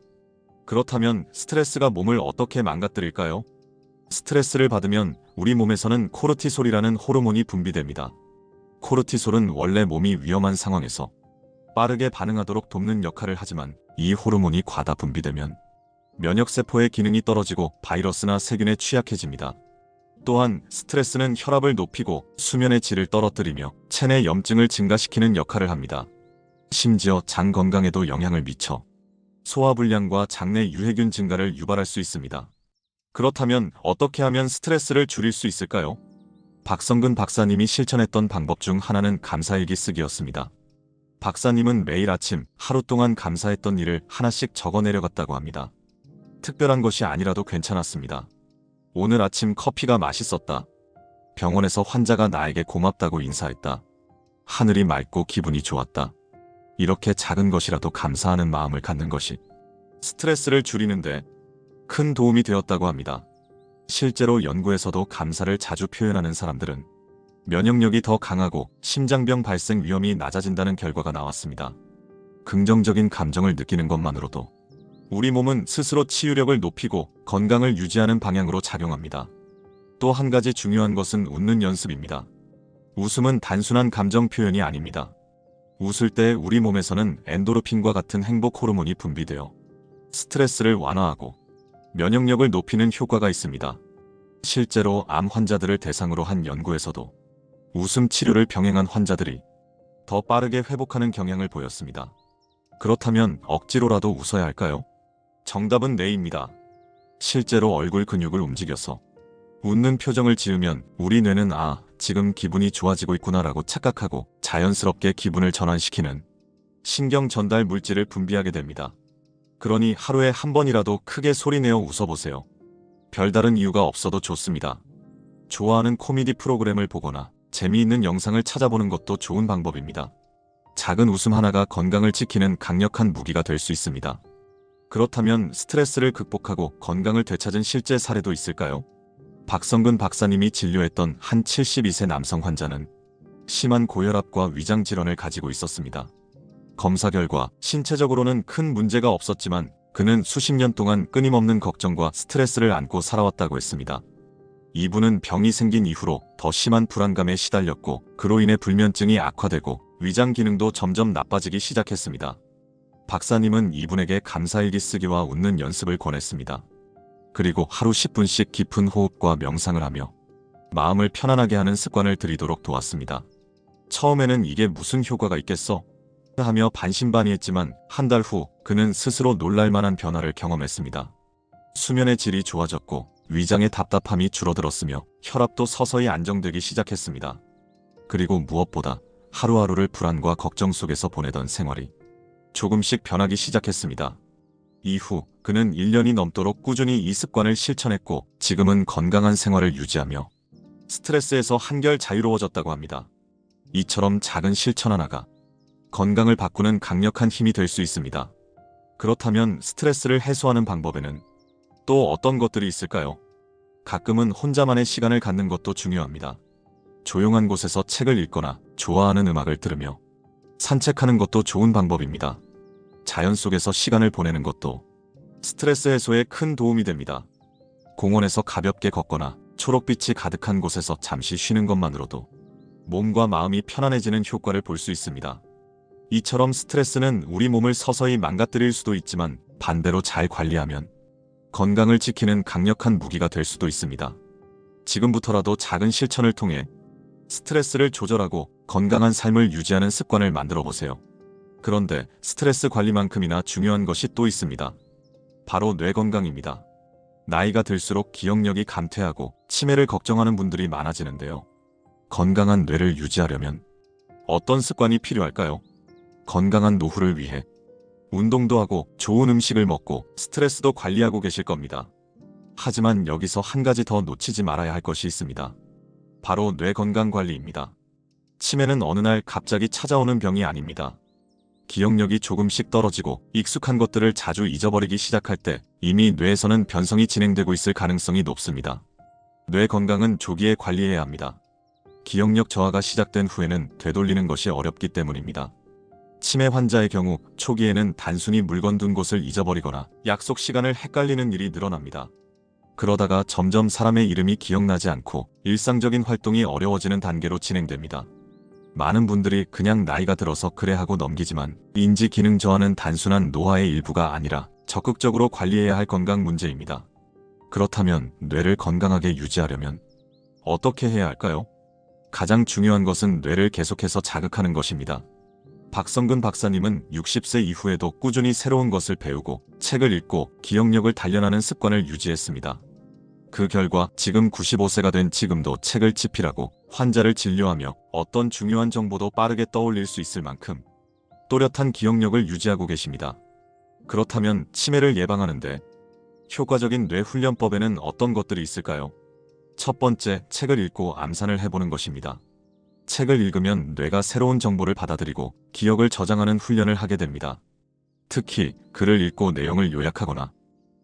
그렇다면 스트레스가 몸을 어떻게 망가뜨릴까요? 스트레스를 받으면 우리 몸에서는 코르티솔이라는 호르몬이 분비됩니다. 코르티솔은 원래 몸이 위험한 상황에서 빠르게 반응하도록 돕는 역할을 하지만 이 호르몬이 과다 분비되면 면역세포의 기능이 떨어지고 바이러스나 세균에 취약해집니다. 또한 스트레스는 혈압을 높이고 수면의 질을 떨어뜨리며 체내 염증을 증가시키는 역할을 합니다. 심지어 장 건강에도 영향을 미쳐 소화불량과 장내 유해균 증가를 유발할 수 있습니다. 그렇다면 어떻게 하면 스트레스를 줄일 수 있을까요? 박성근 박사님이 실천했던 방법 중 하나는 감사일기 쓰기였습니다. 박사님은 매일 아침 하루 동안 감사했던 일을 하나씩 적어 내려갔다고 합니다. 특별한 것이 아니라도 괜찮았습니다. 오늘 아침 커피가 맛있었다. 병원에서 환자가 나에게 고맙다고 인사했다. 하늘이 맑고 기분이 좋았다. 이렇게 작은 것이라도 감사하는 마음을 갖는 것이 스트레스를 줄이는데 큰 도움이 되었다고 합니다. 실제로 연구에서도 감사를 자주 표현하는 사람들은 면역력이 더 강하고 심장병 발생 위험이 낮아진다는 결과가 나왔습니다. 긍정적인 감정을 느끼는 것만으로도 우리 몸은 스스로 치유력을 높이고 건강을 유지하는 방향으로 작용합니다. 또 한 가지 중요한 것은 웃는 연습입니다. 웃음은 단순한 감정 표현이 아닙니다. 웃을 때 우리 몸에서는 엔도르핀과 같은 행복 호르몬이 분비되어 스트레스를 완화하고 면역력을 높이는 효과가 있습니다. 실제로 암 환자들을 대상으로 한 연구에서도 웃음 치료를 병행한 환자들이 더 빠르게 회복하는 경향을 보였습니다. 그렇다면 억지로라도 웃어야 할까요? 정답은 네입니다. 실제로 얼굴 근육을 움직여서 웃는 표정을 지으면 우리 뇌는 지금 기분이 좋아지고 있구나라고 착각하고 자연스럽게 기분을 전환시키는 신경 전달 물질을 분비하게 됩니다. 그러니 하루에 한 번이라도 크게 소리내어 웃어보세요. 별다른 이유가 없어도 좋습니다. 좋아하는 코미디 프로그램을 보거나 재미있는 영상을 찾아보는 것도 좋은 방법입니다. 작은 웃음 하나가 건강을 지키는 강력한 무기가 될 수 있습니다. 그렇다면 스트레스를 극복하고 건강을 되찾은 실제 사례도 있을까요? 박성근 박사님이 진료했던 한 72세 남성 환자는 심한 고혈압과 위장 질환을 가지고 있었습니다. 검사 결과 신체적으로는 큰 문제가 없었지만 그는 수십 년 동안 끊임없는 걱정과 스트레스를 안고 살아왔다고 했습니다. 이분은 병이 생긴 이후로 더 심한 불안감에 시달렸고 그로 인해 불면증이 악화되고 위장 기능도 점점 나빠지기 시작했습니다. 박사님은 이분에게 감사일기 쓰기와 웃는 연습을 권했습니다. 그리고 하루 10분씩 깊은 호흡과 명상을 하며 마음을 편안하게 하는 습관을 들이도록 도왔습니다. 처음에는 이게 무슨 효과가 있겠어? 하며 반신반의했지만 한 달 후 그는 스스로 놀랄만한 변화를 경험했습니다. 수면의 질이 좋아졌고 위장의 답답함이 줄어들었으며 혈압도 서서히 안정되기 시작했습니다. 그리고 무엇보다 하루하루를 불안과 걱정 속에서 보내던 생활이 조금씩 변하기 시작했습니다. 이후 그는 1년이 넘도록 꾸준히 이 습관을 실천했고 지금은 건강한 생활을 유지하며 스트레스에서 한결 자유로워졌다고 합니다. 이처럼 작은 실천 하나가 건강을 바꾸는 강력한 힘이 될 수 있습니다. 그렇다면 스트레스를 해소하는 방법에는 또 어떤 것들이 있을까요? 가끔은 혼자만의 시간을 갖는 것도 중요합니다. 조용한 곳에서 책을 읽거나 좋아하는 음악을 들으며 산책하는 것도 좋은 방법입니다. 자연 속에서 시간을 보내는 것도 스트레스 해소에 큰 도움이 됩니다. 공원에서 가볍게 걷거나 초록빛이 가득한 곳에서 잠시 쉬는 것만으로도 몸과 마음이 편안해지는 효과를 볼 수 있습니다. 이처럼 스트레스는 우리 몸을 서서히 망가뜨릴 수도 있지만 반대로 잘 관리하면 건강을 지키는 강력한 무기가 될 수도 있습니다. 지금부터라도 작은 실천을 통해 스트레스를 조절하고 건강한 삶을 유지하는 습관을 만들어 보세요. 그런데 스트레스 관리만큼이나 중요한 것이 또 있습니다. 바로 뇌 건강입니다. 나이가 들수록 기억력이 감퇴하고 치매를 걱정하는 분들이 많아지는데요. 건강한 뇌를 유지하려면 어떤 습관이 필요할까요? 건강한 노후를 위해 운동도 하고 좋은 음식을 먹고 스트레스도 관리하고 계실 겁니다. 하지만 여기서 한 가지 더 놓치지 말아야 할 것이 있습니다. 바로 뇌 건강 관리입니다. 치매는 어느 날 갑자기 찾아오는 병이 아닙니다. 기억력이 조금씩 떨어지고 익숙한 것들을 자주 잊어버리기 시작할 때 이미 뇌에서는 변성이 진행되고 있을 가능성이 높습니다. 뇌 건강은 조기에 관리해야 합니다. 기억력 저하가 시작된 후에는 되돌리는 것이 어렵기 때문입니다. 치매 환자의 경우 초기에는 단순히 물건 둔 곳을 잊어버리거나 약속 시간을 헷갈리는 일이 늘어납니다. 그러다가 점점 사람의 이름이 기억나지 않고 일상적인 활동이 어려워지는 단계로 진행됩니다. 많은 분들이 그냥 나이가 들어서 그래 하고 넘기지만 인지 기능 저하는 단순한 노화의 일부가 아니라 적극적으로 관리해야 할 건강 문제입니다. 그렇다면 뇌를 건강하게 유지하려면 어떻게 해야 할까요? 가장 중요한 것은 뇌를 계속해서 자극하는 것입니다. 박성근 박사님은 60세 이후에도 꾸준히 새로운 것을 배우고 책을 읽고 기억력을 단련하는 습관을 유지했습니다. 그 결과 지금 95세가 된 지금도 책을 집필하고 환자를 진료하며 어떤 중요한 정보도 빠르게 떠올릴 수 있을 만큼 또렷한 기억력을 유지하고 계십니다. 그렇다면 치매를 예방하는데 효과적인 뇌 훈련법에는 어떤 것들이 있을까요? 첫 번째, 책을 읽고 암산을 해보는 것입니다. 책을 읽으면 뇌가 새로운 정보를 받아들이고 기억을 저장하는 훈련을 하게 됩니다. 특히 글을 읽고 내용을 요약하거나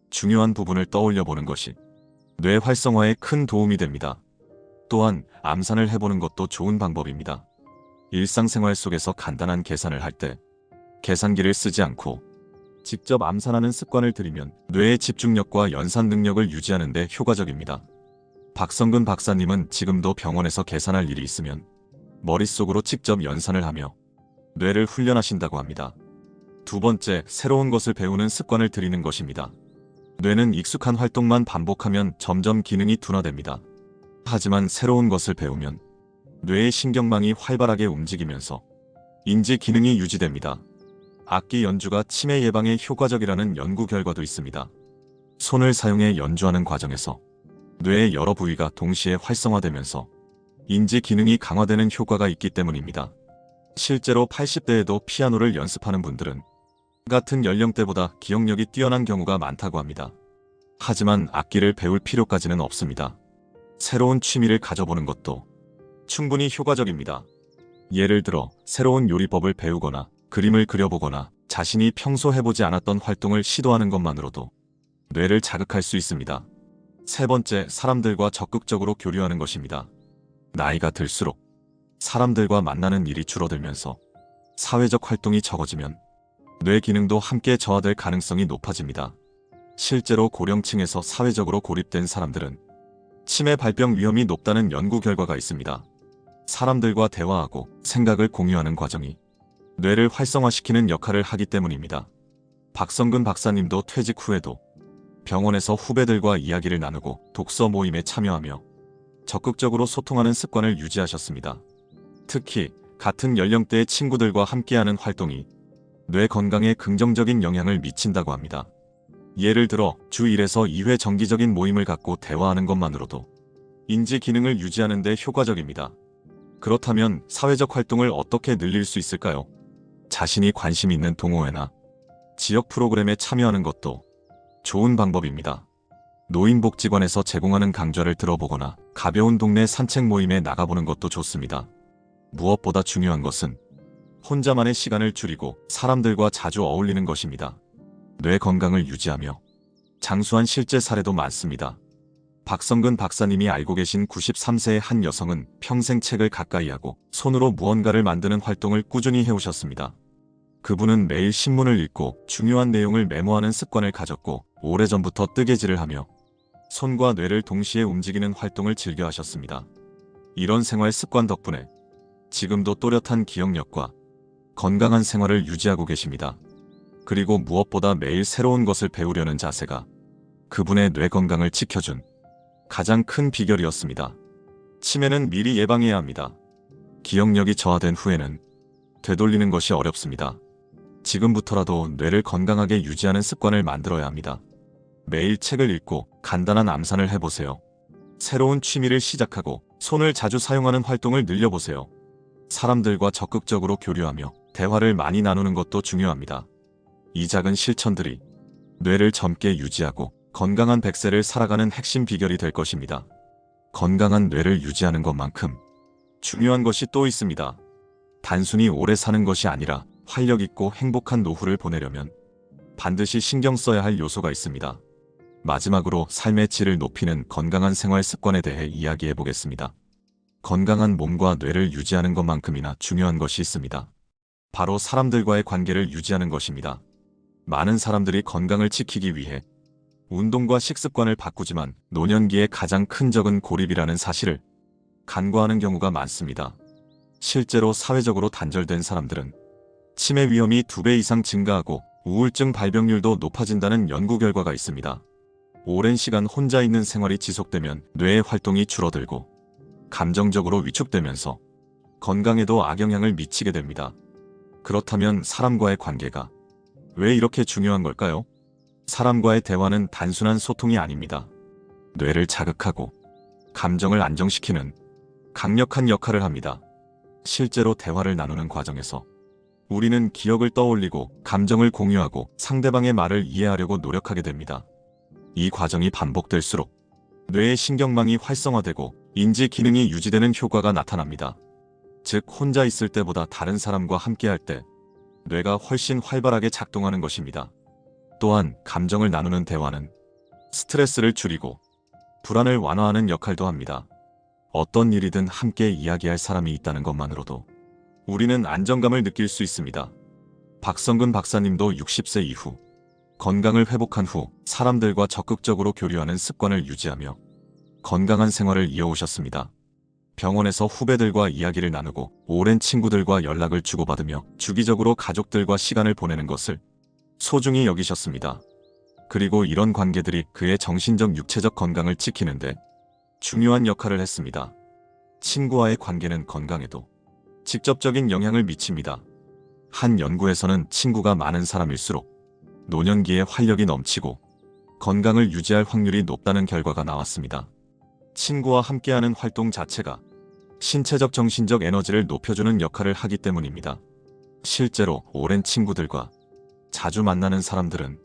중요한 부분을 떠올려 보는 것이 뇌 활성화에 큰 도움이 됩니다. 또한 암산을 해보는 것도 좋은 방법입니다. 일상생활 속에서 간단한 계산을 할 때 계산기를 쓰지 않고 직접 암산하는 습관을 들이면 뇌의 집중력과 연산 능력을 유지하는 데 효과적입니다. 박성근 박사님은 지금도 병원에서 계산할 일이 있으면 머릿속으로 직접 연산을 하며 뇌를 훈련하신다고 합니다. 두 번째, 새로운 것을 배우는 습관을 들이는 것입니다. 뇌는 익숙한 활동만 반복하면 점점 기능이 둔화됩니다. 하지만 새로운 것을 배우면 뇌의 신경망이 활발하게 움직이면서 인지 기능이 유지됩니다. 악기 연주가 치매 예방에 효과적이라는 연구 결과도 있습니다. 손을 사용해 연주하는 과정에서 뇌의 여러 부위가 동시에 활성화되면서 인지 기능이 강화되는 효과가 있기 때문입니다. 실제로 80대에도 피아노를 연습하는 분들은 같은 연령대보다 기억력이 뛰어난 경우가 많다고 합니다. 하지만 악기를 배울 필요까지는 없습니다. 새로운 취미를 가져보는 것도 충분히 효과적입니다. 예를 들어 새로운 요리법을 배우거나 그림을 그려보거나 자신이 평소 해보지 않았던 활동을 시도하는 것만으로도 뇌를 자극할 수 있습니다. 세 번째, 사람들과 적극적으로 교류하는 것입니다. 나이가 들수록 사람들과 만나는 일이 줄어들면서 사회적 활동이 적어지면 뇌 기능도 함께 저하될 가능성이 높아집니다. 실제로 고령층에서 사회적으로 고립된 사람들은 치매 발병 위험이 높다는 연구 결과가 있습니다. 사람들과 대화하고 생각을 공유하는 과정이 뇌를 활성화시키는 역할을 하기 때문입니다. 박성근 박사님도 퇴직 후에도 병원에서 후배들과 이야기를 나누고 독서 모임에 참여하며 적극적으로 소통하는 습관을 유지하셨습니다. 특히 같은 연령대의 친구들과 함께하는 활동이 뇌 건강에 긍정적인 영향을 미친다고 합니다. 예를 들어 주 1에서 2회 정기적인 모임을 갖고 대화하는 것만으로도 인지 기능을 유지하는 데 효과적입니다. 그렇다면 사회적 활동을 어떻게 늘릴 수 있을까요? 자신이 관심 있는 동호회나 지역 프로그램에 참여하는 것도 좋은 방법입니다. 노인복지관에서 제공하는 강좌를 들어보거나 가벼운 동네 산책 모임에 나가보는 것도 좋습니다. 무엇보다 중요한 것은 혼자만의 시간을 줄이고 사람들과 자주 어울리는 것입니다. 뇌 건강을 유지하며 장수한 실제 사례도 많습니다. 박성근 박사님이 알고 계신 93세의 한 여성은 평생 책을 가까이 하고 손으로 무언가를 만드는 활동을 꾸준히 해오셨습니다. 그분은 매일 신문을 읽고 중요한 내용을 메모하는 습관을 가졌고 오래전부터 뜨개질을 하며 손과 뇌를 동시에 움직이는 활동을 즐겨 하셨습니다. 이런 생활 습관 덕분에 지금도 또렷한 기억력과 건강한 생활을 유지하고 계십니다. 그리고 무엇보다 매일 새로운 것을 배우려는 자세가 그분의 뇌 건강을 지켜준 가장 큰 비결이었습니다. 치매는 미리 예방해야 합니다. 기억력이 저하된 후에는 되돌리는 것이 어렵습니다. 지금부터라도 뇌를 건강하게 유지하는 습관을 만들어야 합니다. 매일 책을 읽고 간단한 암산을 해보세요. 새로운 취미를 시작하고 손을 자주 사용하는 활동을 늘려보세요. 사람들과 적극적으로 교류하며 대화를 많이 나누는 것도 중요합니다. 이 작은 실천들이 뇌를 젊게 유지하고 건강한 100세를 살아가는 핵심 비결이 될 것입니다. 건강한 뇌를 유지하는 것만큼 중요한 것이 또 있습니다. 단순히 오래 사는 것이 아니라 활력 있고 행복한 노후를 보내려면 반드시 신경 써야 할 요소가 있습니다. 마지막으로 삶의 질을 높이는 건강한 생활 습관에 대해 이야기해 보겠습니다. 건강한 몸과 뇌를 유지하는 것만큼이나 중요한 것이 있습니다. 바로 사람들과의 관계를 유지하는 것입니다. 많은 사람들이 건강을 지키기 위해 운동과 식습관을 바꾸지만 노년기에 가장 큰 적은 고립이라는 사실을 간과하는 경우가 많습니다. 실제로 사회적으로 단절된 사람들은 치매 위험이 2배 이상 증가하고 우울증 발병률도 높아진다는 연구 결과가 있습니다. 오랜 시간 혼자 있는 생활이 지속되면 뇌의 활동이 줄어들고 감정적으로 위축되면서 건강에도 악영향을 미치게 됩니다. 그렇다면 사람과의 관계가 왜 이렇게 중요한 걸까요? 사람과의 대화는 단순한 소통이 아닙니다. 뇌를 자극하고 감정을 안정시키는 강력한 역할을 합니다. 실제로 대화를 나누는 과정에서 우리는 기억을 떠올리고 감정을 공유하고 상대방의 말을 이해하려고 노력하게 됩니다. 이 과정이 반복될수록 뇌의 신경망이 활성화되고 인지 기능이 유지되는 효과가 나타납니다. 즉, 혼자 있을 때보다 다른 사람과 함께할 때 뇌가 훨씬 활발하게 작동하는 것입니다. 또한 감정을 나누는 대화는 스트레스를 줄이고 불안을 완화하는 역할도 합니다. 어떤 일이든 함께 이야기할 사람이 있다는 것만으로도 우리는 안정감을 느낄 수 있습니다. 박성근 박사님도 60세 이후 건강을 회복한 후 사람들과 적극적으로 교류하는 습관을 유지하며 건강한 생활을 이어오셨습니다. 병원에서 후배들과 이야기를 나누고 오랜 친구들과 연락을 주고받으며 주기적으로 가족들과 시간을 보내는 것을 소중히 여기셨습니다. 그리고 이런 관계들이 그의 정신적 육체적 건강을 지키는데 중요한 역할을 했습니다. 친구와의 관계는 건강에도 직접적인 영향을 미칩니다. 한 연구에서는 친구가 많은 사람일수록 노년기에 활력이 넘치고 건강을 유지할 확률이 높다는 결과가 나왔습니다. 친구와 함께하는 활동 자체가 신체적 정신적 에너지를 높여주는 역할을 하기 때문입니다. 실제로 오랜 친구들과 자주 만나는 사람들은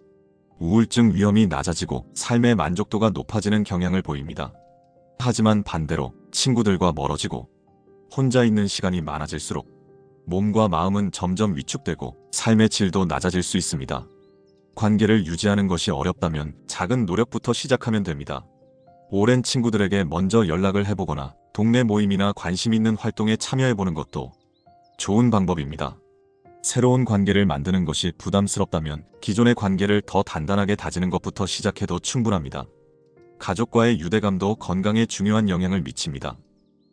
우울증 위험이 낮아지고 삶의 만족도가 높아지는 경향을 보입니다. 하지만 반대로 친구들과 멀어지고 혼자 있는 시간이 많아질수록 몸과 마음은 점점 위축되고 삶의 질도 낮아질 수 있습니다. 관계를 유지하는 것이 어렵다면 작은 노력부터 시작하면 됩니다. 오랜 친구들에게 먼저 연락을 해보거나 동네 모임이나 관심 있는 활동에 참여해보는 것도 좋은 방법입니다. 새로운 관계를 만드는 것이 부담스럽다면 기존의 관계를 더 단단하게 다지는 것부터 시작해도 충분합니다. 가족과의 유대감도 건강에 중요한 영향을 미칩니다.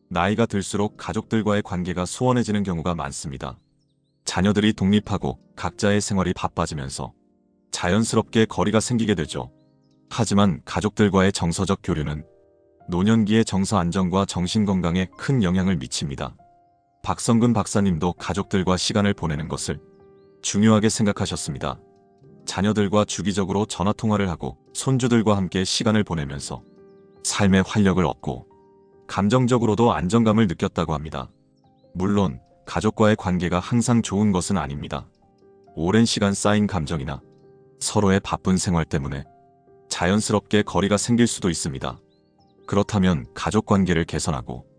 나이가 들수록 가족들과의 관계가 소원해지는 경우가 많습니다. 자녀들이 독립하고 각자의 생활이 바빠지면서 자연스럽게 거리가 생기게 되죠. 하지만 가족들과의 정서적 교류는 노년기의 정서 안정과 정신 건강에 큰 영향을 미칩니다. 박성근 박사님도 가족들과 시간을 보내는 것을 중요하게 생각하셨습니다. 자녀들과 주기적으로 전화통화를 하고 손주들과 함께 시간을 보내면서 삶의 활력을 얻고 감정적으로도 안정감을 느꼈다고 합니다. 물론 가족과의 관계가 항상 좋은 것은 아닙니다. 오랜 시간 쌓인 감정이나 서로의 바쁜 생활 때문에 자연스럽게 거리가 생길 수도 있습니다. 그렇다면 가족 관계를 개선하고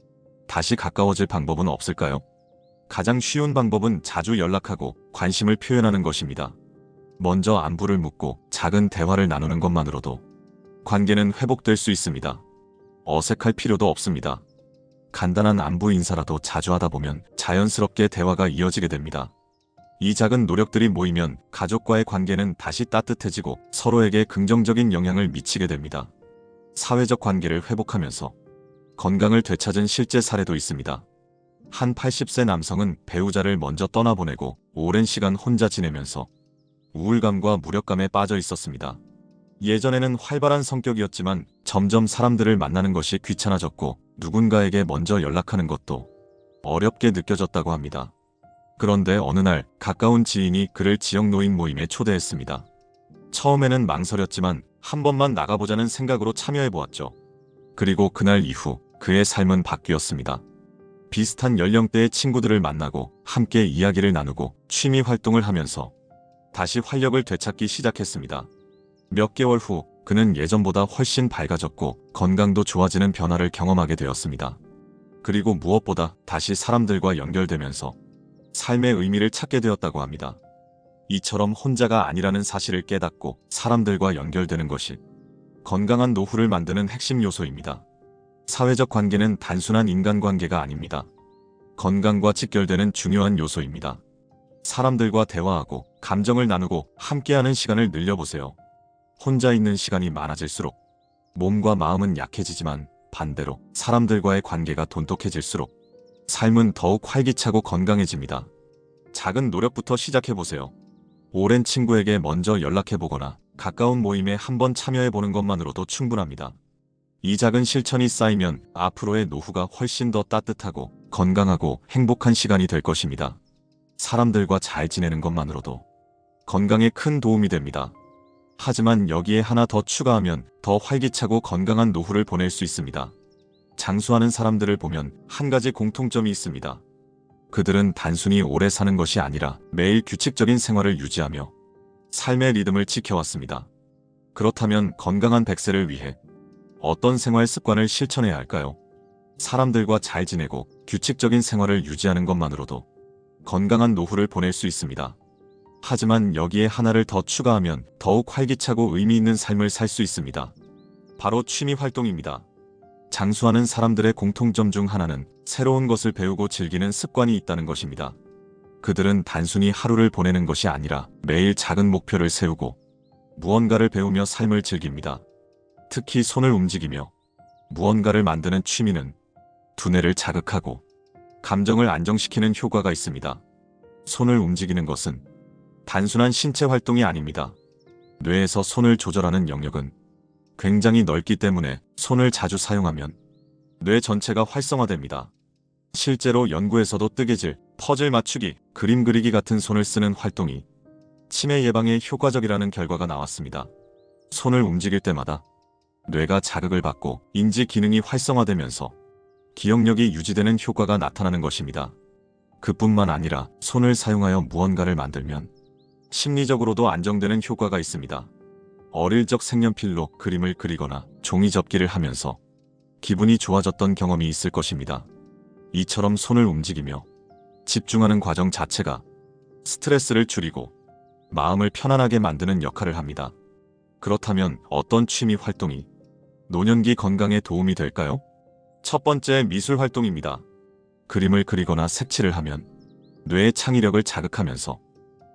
다시 가까워질 방법은 없을까요? 가장 쉬운 방법은 자주 연락하고 관심을 표현하는 것입니다. 먼저 안부를 묻고 작은 대화를 나누는 것만으로도 관계는 회복될 수 있습니다. 어색할 필요도 없습니다. 간단한 안부 인사라도 자주 하다 보면 자연스럽게 대화가 이어지게 됩니다. 이 작은 노력들이 모이면 가족과의 관계는 다시 따뜻해지고 서로에게 긍정적인 영향을 미치게 됩니다. 사회적 관계를 회복하면서 건강을 되찾은 실제 사례도 있습니다. 한 80세 남성은 배우자를 먼저 떠나보내고 오랜 시간 혼자 지내면서 우울감과 무력감에 빠져 있었습니다. 예전에는 활발한 성격이었지만 점점 사람들을 만나는 것이 귀찮아졌고 누군가에게 먼저 연락하는 것도 어렵게 느껴졌다고 합니다. 그런데 어느 날 가까운 지인이 그를 지역 노인 모임에 초대했습니다. 처음에는 망설였지만 한 번만 나가보자는 생각으로 참여해보았죠. 그리고 그날 이후 그의 삶은 바뀌었습니다. 비슷한 연령대의 친구들을 만나고 함께 이야기를 나누고 취미 활동을 하면서 다시 활력을 되찾기 시작했습니다. 몇 개월 후 그는 예전보다 훨씬 밝아졌고 건강도 좋아지는 변화를 경험하게 되었습니다. 그리고 무엇보다 다시 사람들과 연결되면서 삶의 의미를 찾게 되었다고 합니다. 이처럼 혼자가 아니라는 사실을 깨닫고 사람들과 연결되는 것이 건강한 노후를 만드는 핵심 요소입니다. 사회적 관계는 단순한 인간관계가 아닙니다. 건강과 직결되는 중요한 요소입니다. 사람들과 대화하고 감정을 나누고 함께하는 시간을 늘려보세요. 혼자 있는 시간이 많아질수록 몸과 마음은 약해지지만 반대로 사람들과의 관계가 돈독해질수록 삶은 더욱 활기차고 건강해집니다. 작은 노력부터 시작해보세요. 오랜 친구에게 먼저 연락해보거나 가까운 모임에 한번 참여해보는 것만으로도 충분합니다. 이 작은 실천이 쌓이면 앞으로의 노후가 훨씬 더 따뜻하고 건강하고 행복한 시간이 될 것입니다. 사람들과 잘 지내는 것만으로도 건강에 큰 도움이 됩니다. 하지만 여기에 하나 더 추가하면 더 활기차고 건강한 노후를 보낼 수 있습니다. 장수하는 사람들을 보면 한 가지 공통점이 있습니다. 그들은 단순히 오래 사는 것이 아니라 매일 규칙적인 생활을 유지하며 삶의 리듬을 지켜왔습니다. 그렇다면 건강한 100세를 위해 어떤 생활 습관을 실천해야 할까요? 사람들과 잘 지내고 규칙적인 생활을 유지하는 것만으로도 건강한 노후를 보낼 수 있습니다. 하지만 여기에 하나를 더 추가하면 더욱 활기차고 의미 있는 삶을 살 수 있습니다. 바로 취미 활동입니다. 장수하는 사람들의 공통점 중 하나는 새로운 것을 배우고 즐기는 습관이 있다는 것입니다. 그들은 단순히 하루를 보내는 것이 아니라 매일 작은 목표를 세우고 무언가를 배우며 삶을 즐깁니다. 특히 손을 움직이며 무언가를 만드는 취미는 두뇌를 자극하고 감정을 안정시키는 효과가 있습니다. 손을 움직이는 것은 단순한 신체 활동이 아닙니다. 뇌에서 손을 조절하는 영역은 굉장히 넓기 때문에 손을 자주 사용하면 뇌 전체가 활성화됩니다. 실제로 연구에서도 뜨개질, 퍼즐 맞추기, 그림 그리기 같은 손을 쓰는 활동이 치매 예방에 효과적이라는 결과가 나왔습니다. 손을 움직일 때마다 뇌가 자극을 받고 인지 기능이 활성화되면서 기억력이 유지되는 효과가 나타나는 것입니다. 그뿐만 아니라 손을 사용하여 무언가를 만들면 심리적으로도 안정되는 효과가 있습니다. 어릴 적 색연필로 그림을 그리거나 종이 접기를 하면서 기분이 좋아졌던 경험이 있을 것입니다. 이처럼 손을 움직이며 집중하는 과정 자체가 스트레스를 줄이고 마음을 편안하게 만드는 역할을 합니다. 그렇다면 어떤 취미 활동이 노년기 건강에 도움이 될까요? 첫 번째, 미술 활동입니다. 그림을 그리거나 색칠을 하면 뇌의 창의력을 자극하면서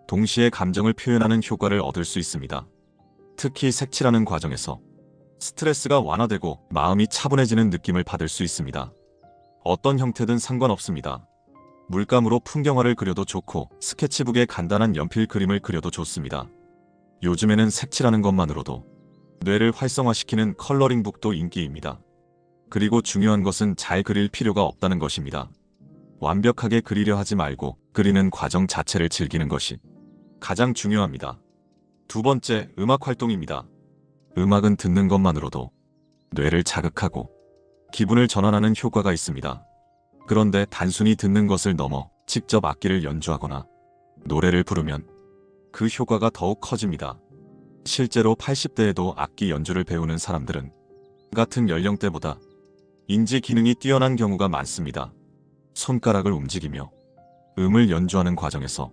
동시에 감정을 표현하는 효과를 얻을 수 있습니다. 특히 색칠하는 과정에서 스트레스가 완화되고 마음이 차분해지는 느낌을 받을 수 있습니다. 어떤 형태든 상관없습니다. 물감으로 풍경화를 그려도 좋고 스케치북에 간단한 연필 그림을 그려도 좋습니다. 요즘에는 색칠하는 것만으로도 뇌를 활성화시키는 컬러링북도 인기입니다. 그리고 중요한 것은 잘 그릴 필요가 없다는 것입니다. 완벽하게 그리려 하지 말고 그리는 과정 자체를 즐기는 것이 가장 중요합니다. 두 번째, 음악 활동입니다. 음악은 듣는 것만으로도 뇌를 자극하고 기분을 전환하는 효과가 있습니다. 그런데 단순히 듣는 것을 넘어 직접 악기를 연주하거나 노래를 부르면 그 효과가 더욱 커집니다. 실제로 80대에도 악기 연주를 배우는 사람들은 같은 연령대보다 인지 기능이 뛰어난 경우가 많습니다. 손가락을 움직이며 음을 연주하는 과정에서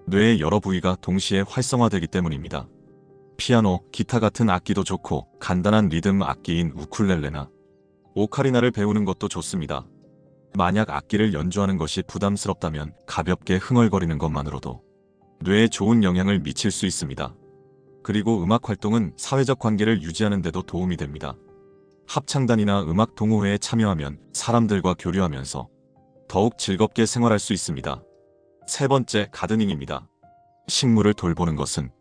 뇌의 여러 부위가 동시에 활성화되기 때문입니다. 피아노, 기타 같은 악기도 좋고 간단한 리듬 악기인 우쿨렐레나 오카리나를 배우는 것도 좋습니다. 만약 악기를 연주하는 것이 부담스럽다면 가볍게 흥얼거리는 것만으로도 뇌에 좋은 영향을 미칠 수 있습니다. 그리고 음악 활동은 사회적 관계를 유지하는 데도 도움이 됩니다. 합창단이나 음악 동호회에 참여하면 사람들과 교류하면서 더욱 즐겁게 생활할 수 있습니다. 세 번째, 가드닝입니다. 식물을 돌보는 것은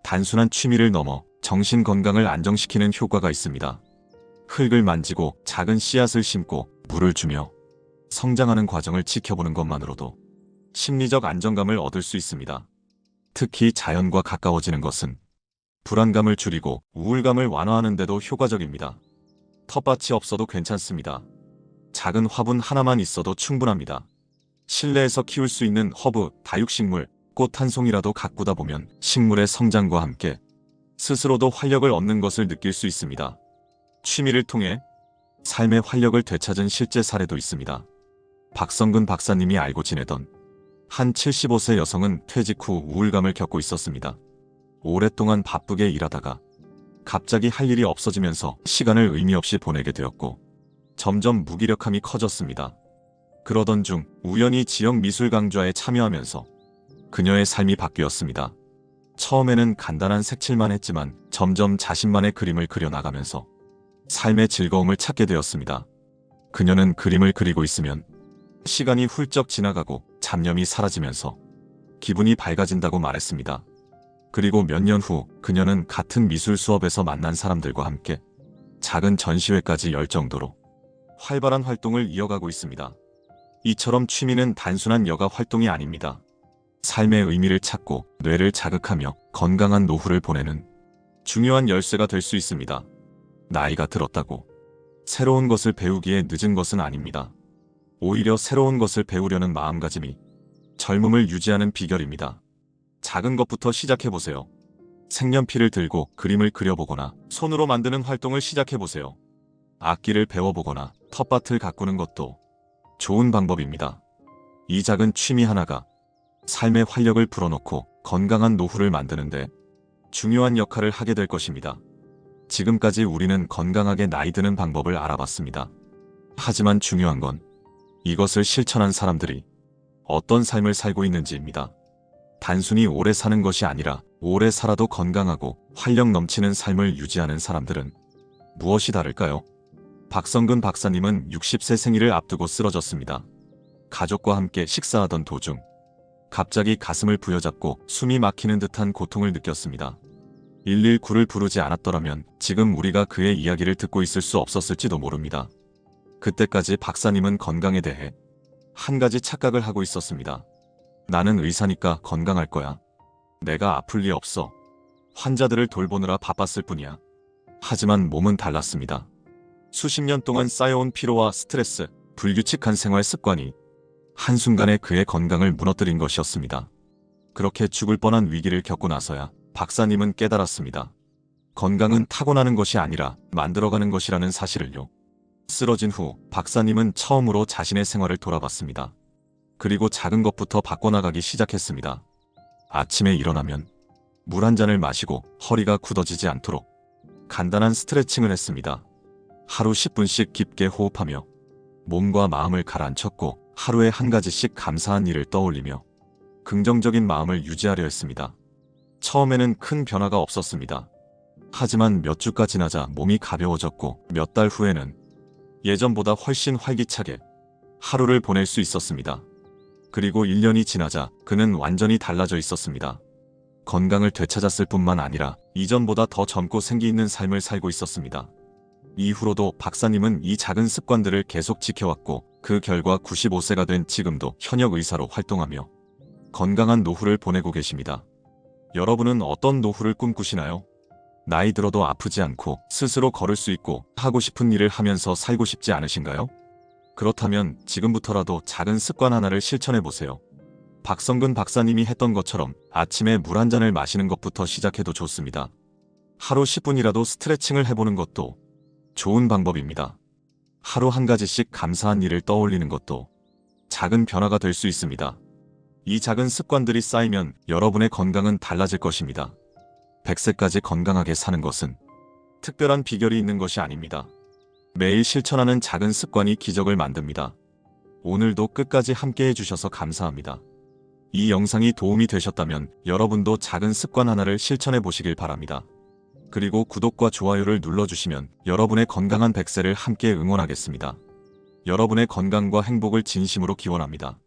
단순한 취미를 넘어 정신 건강을 안정시키는 효과가 있습니다. 흙을 만지고 작은 씨앗을 심고 물을 주며 성장하는 과정을 지켜보는 것만으로도 심리적 안정감을 얻을 수 있습니다. 특히 자연과 가까워지는 것은 불안감을 줄이고 우울감을 완화하는 데도 효과적입니다. 텃밭이 없어도 괜찮습니다. 작은 화분 하나만 있어도 충분합니다. 실내에서 키울 수 있는 허브, 다육식물, 꽃 한 송이라도 가꾸다 보면 식물의 성장과 함께 스스로도 활력을 얻는 것을 느낄 수 있습니다. 취미를 통해 삶의 활력을 되찾은 실제 사례도 있습니다. 박성근 박사님이 알고 지내던 한 75세 여성은 퇴직 후 우울감을 겪고 있었습니다. 오랫동안 바쁘게 일하다가 갑자기 할 일이 없어지면서 시간을 의미 없이 보내게 되었고 점점 무기력함이 커졌습니다. 그러던 중 우연히 지역 미술 강좌에 참여하면서 그녀의 삶이 바뀌었습니다. 처음에는 간단한 색칠만 했지만 점점 자신만의 그림을 그려나가면서 삶의 즐거움을 찾게 되었습니다. 그녀는 그림을 그리고 있으면 시간이 훌쩍 지나가고 잡념이 사라지면서 기분이 밝아진다고 말했습니다. 그리고 몇 년 후 그녀는 같은 미술 수업에서 만난 사람들과 함께 작은 전시회까지 열 정도로 활발한 활동을 이어가고 있습니다. 이처럼 취미는 단순한 여가 활동이 아닙니다. 삶의 의미를 찾고 뇌를 자극하며 건강한 노후를 보내는 중요한 열쇠가 될 수 있습니다. 나이가 들었다고 새로운 것을 배우기에 늦은 것은 아닙니다. 오히려 새로운 것을 배우려는 마음가짐이 젊음을 유지하는 비결입니다. 작은 것부터 시작해보세요. 색연필을 들고 그림을 그려보거나 손으로 만드는 활동을 시작해보세요. 악기를 배워보거나 텃밭을 가꾸는 것도 좋은 방법입니다. 이 작은 취미 하나가 삶의 활력을 불어넣고 건강한 노후를 만드는데 중요한 역할을 하게 될 것입니다. 지금까지 우리는 건강하게 나이 드는 방법을 알아봤습니다. 하지만 중요한 건 이것을 실천한 사람들이 어떤 삶을 살고 있는지입니다. 단순히 오래 사는 것이 아니라 오래 살아도 건강하고 활력 넘치는 삶을 유지하는 사람들은 무엇이 다를까요? 박성근 박사님은 60세 생일을 앞두고 쓰러졌습니다. 가족과 함께 식사하던 도중 갑자기 가슴을 부여잡고 숨이 막히는 듯한 고통을 느꼈습니다. 119를 부르지 않았더라면 지금 우리가 그의 이야기를 듣고 있을 수 없었을지도 모릅니다. 그때까지 박사님은 건강에 대해 한 가지 착각을 하고 있었습니다. 나는 의사니까 건강할 거야. 내가 아플 리 없어. 환자들을 돌보느라 바빴을 뿐이야. 하지만 몸은 달랐습니다. 수십 년 동안 쌓여온 피로와 스트레스, 불규칙한 생활 습관이 한순간에 그의 건강을 무너뜨린 것이었습니다. 그렇게 죽을 뻔한 위기를 겪고 나서야 박사님은 깨달았습니다. 건강은 타고나는 것이 아니라 만들어가는 것이라는 사실을요. 쓰러진 후 박사님은 처음으로 자신의 생활을 돌아봤습니다. 그리고 작은 것부터 바꿔나가기 시작했습니다. 아침에 일어나면 물 한 잔을 마시고 허리가 굳어지지 않도록 간단한 스트레칭을 했습니다. 하루 10분씩 깊게 호흡하며 몸과 마음을 가라앉혔고 하루에 한 가지씩 감사한 일을 떠올리며 긍정적인 마음을 유지하려 했습니다. 처음에는 큰 변화가 없었습니다. 하지만 몇 주가 지나자 몸이 가벼워졌고 몇 달 후에는 예전보다 훨씬 활기차게 하루를 보낼 수 있었습니다. 그리고 1년이 지나자 그는 완전히 달라져 있었습니다. 건강을 되찾았을 뿐만 아니라 이전보다 더 젊고 생기 있는 삶을 살고 있었습니다. 이후로도 박사님은 이 작은 습관들을 계속 지켜왔고 그 결과 95세가 된 지금도 현역 의사로 활동하며 건강한 노후를 보내고 계십니다. 여러분은 어떤 노후를 꿈꾸시나요? 나이 들어도 아프지 않고 스스로 걸을 수 있고 하고 싶은 일을 하면서 살고 싶지 않으신가요? 그렇다면 지금부터라도 작은 습관 하나를 실천해 보세요. 박성근 박사님이 했던 것처럼 아침에 물 한 잔을 마시는 것부터 시작해도 좋습니다. 하루 10분이라도 스트레칭을 해보는 것도 좋은 방법입니다. 하루 한 가지씩 감사한 일을 떠올리는 것도 작은 변화가 될 수 있습니다. 이 작은 습관들이 쌓이면 여러분의 건강은 달라질 것입니다. 100세까지 건강하게 사는 것은 특별한 비결이 있는 것이 아닙니다. 매일 실천하는 작은 습관이 기적을 만듭니다. 오늘도 끝까지 함께 해주셔서 감사합니다. 이 영상이 도움이 되셨다면 여러분도 작은 습관 하나를 실천해 보시길 바랍니다. 그리고 구독과 좋아요를 눌러주시면 여러분의 건강한 100세를 함께 응원하겠습니다. 여러분의 건강과 행복을 진심으로 기원합니다.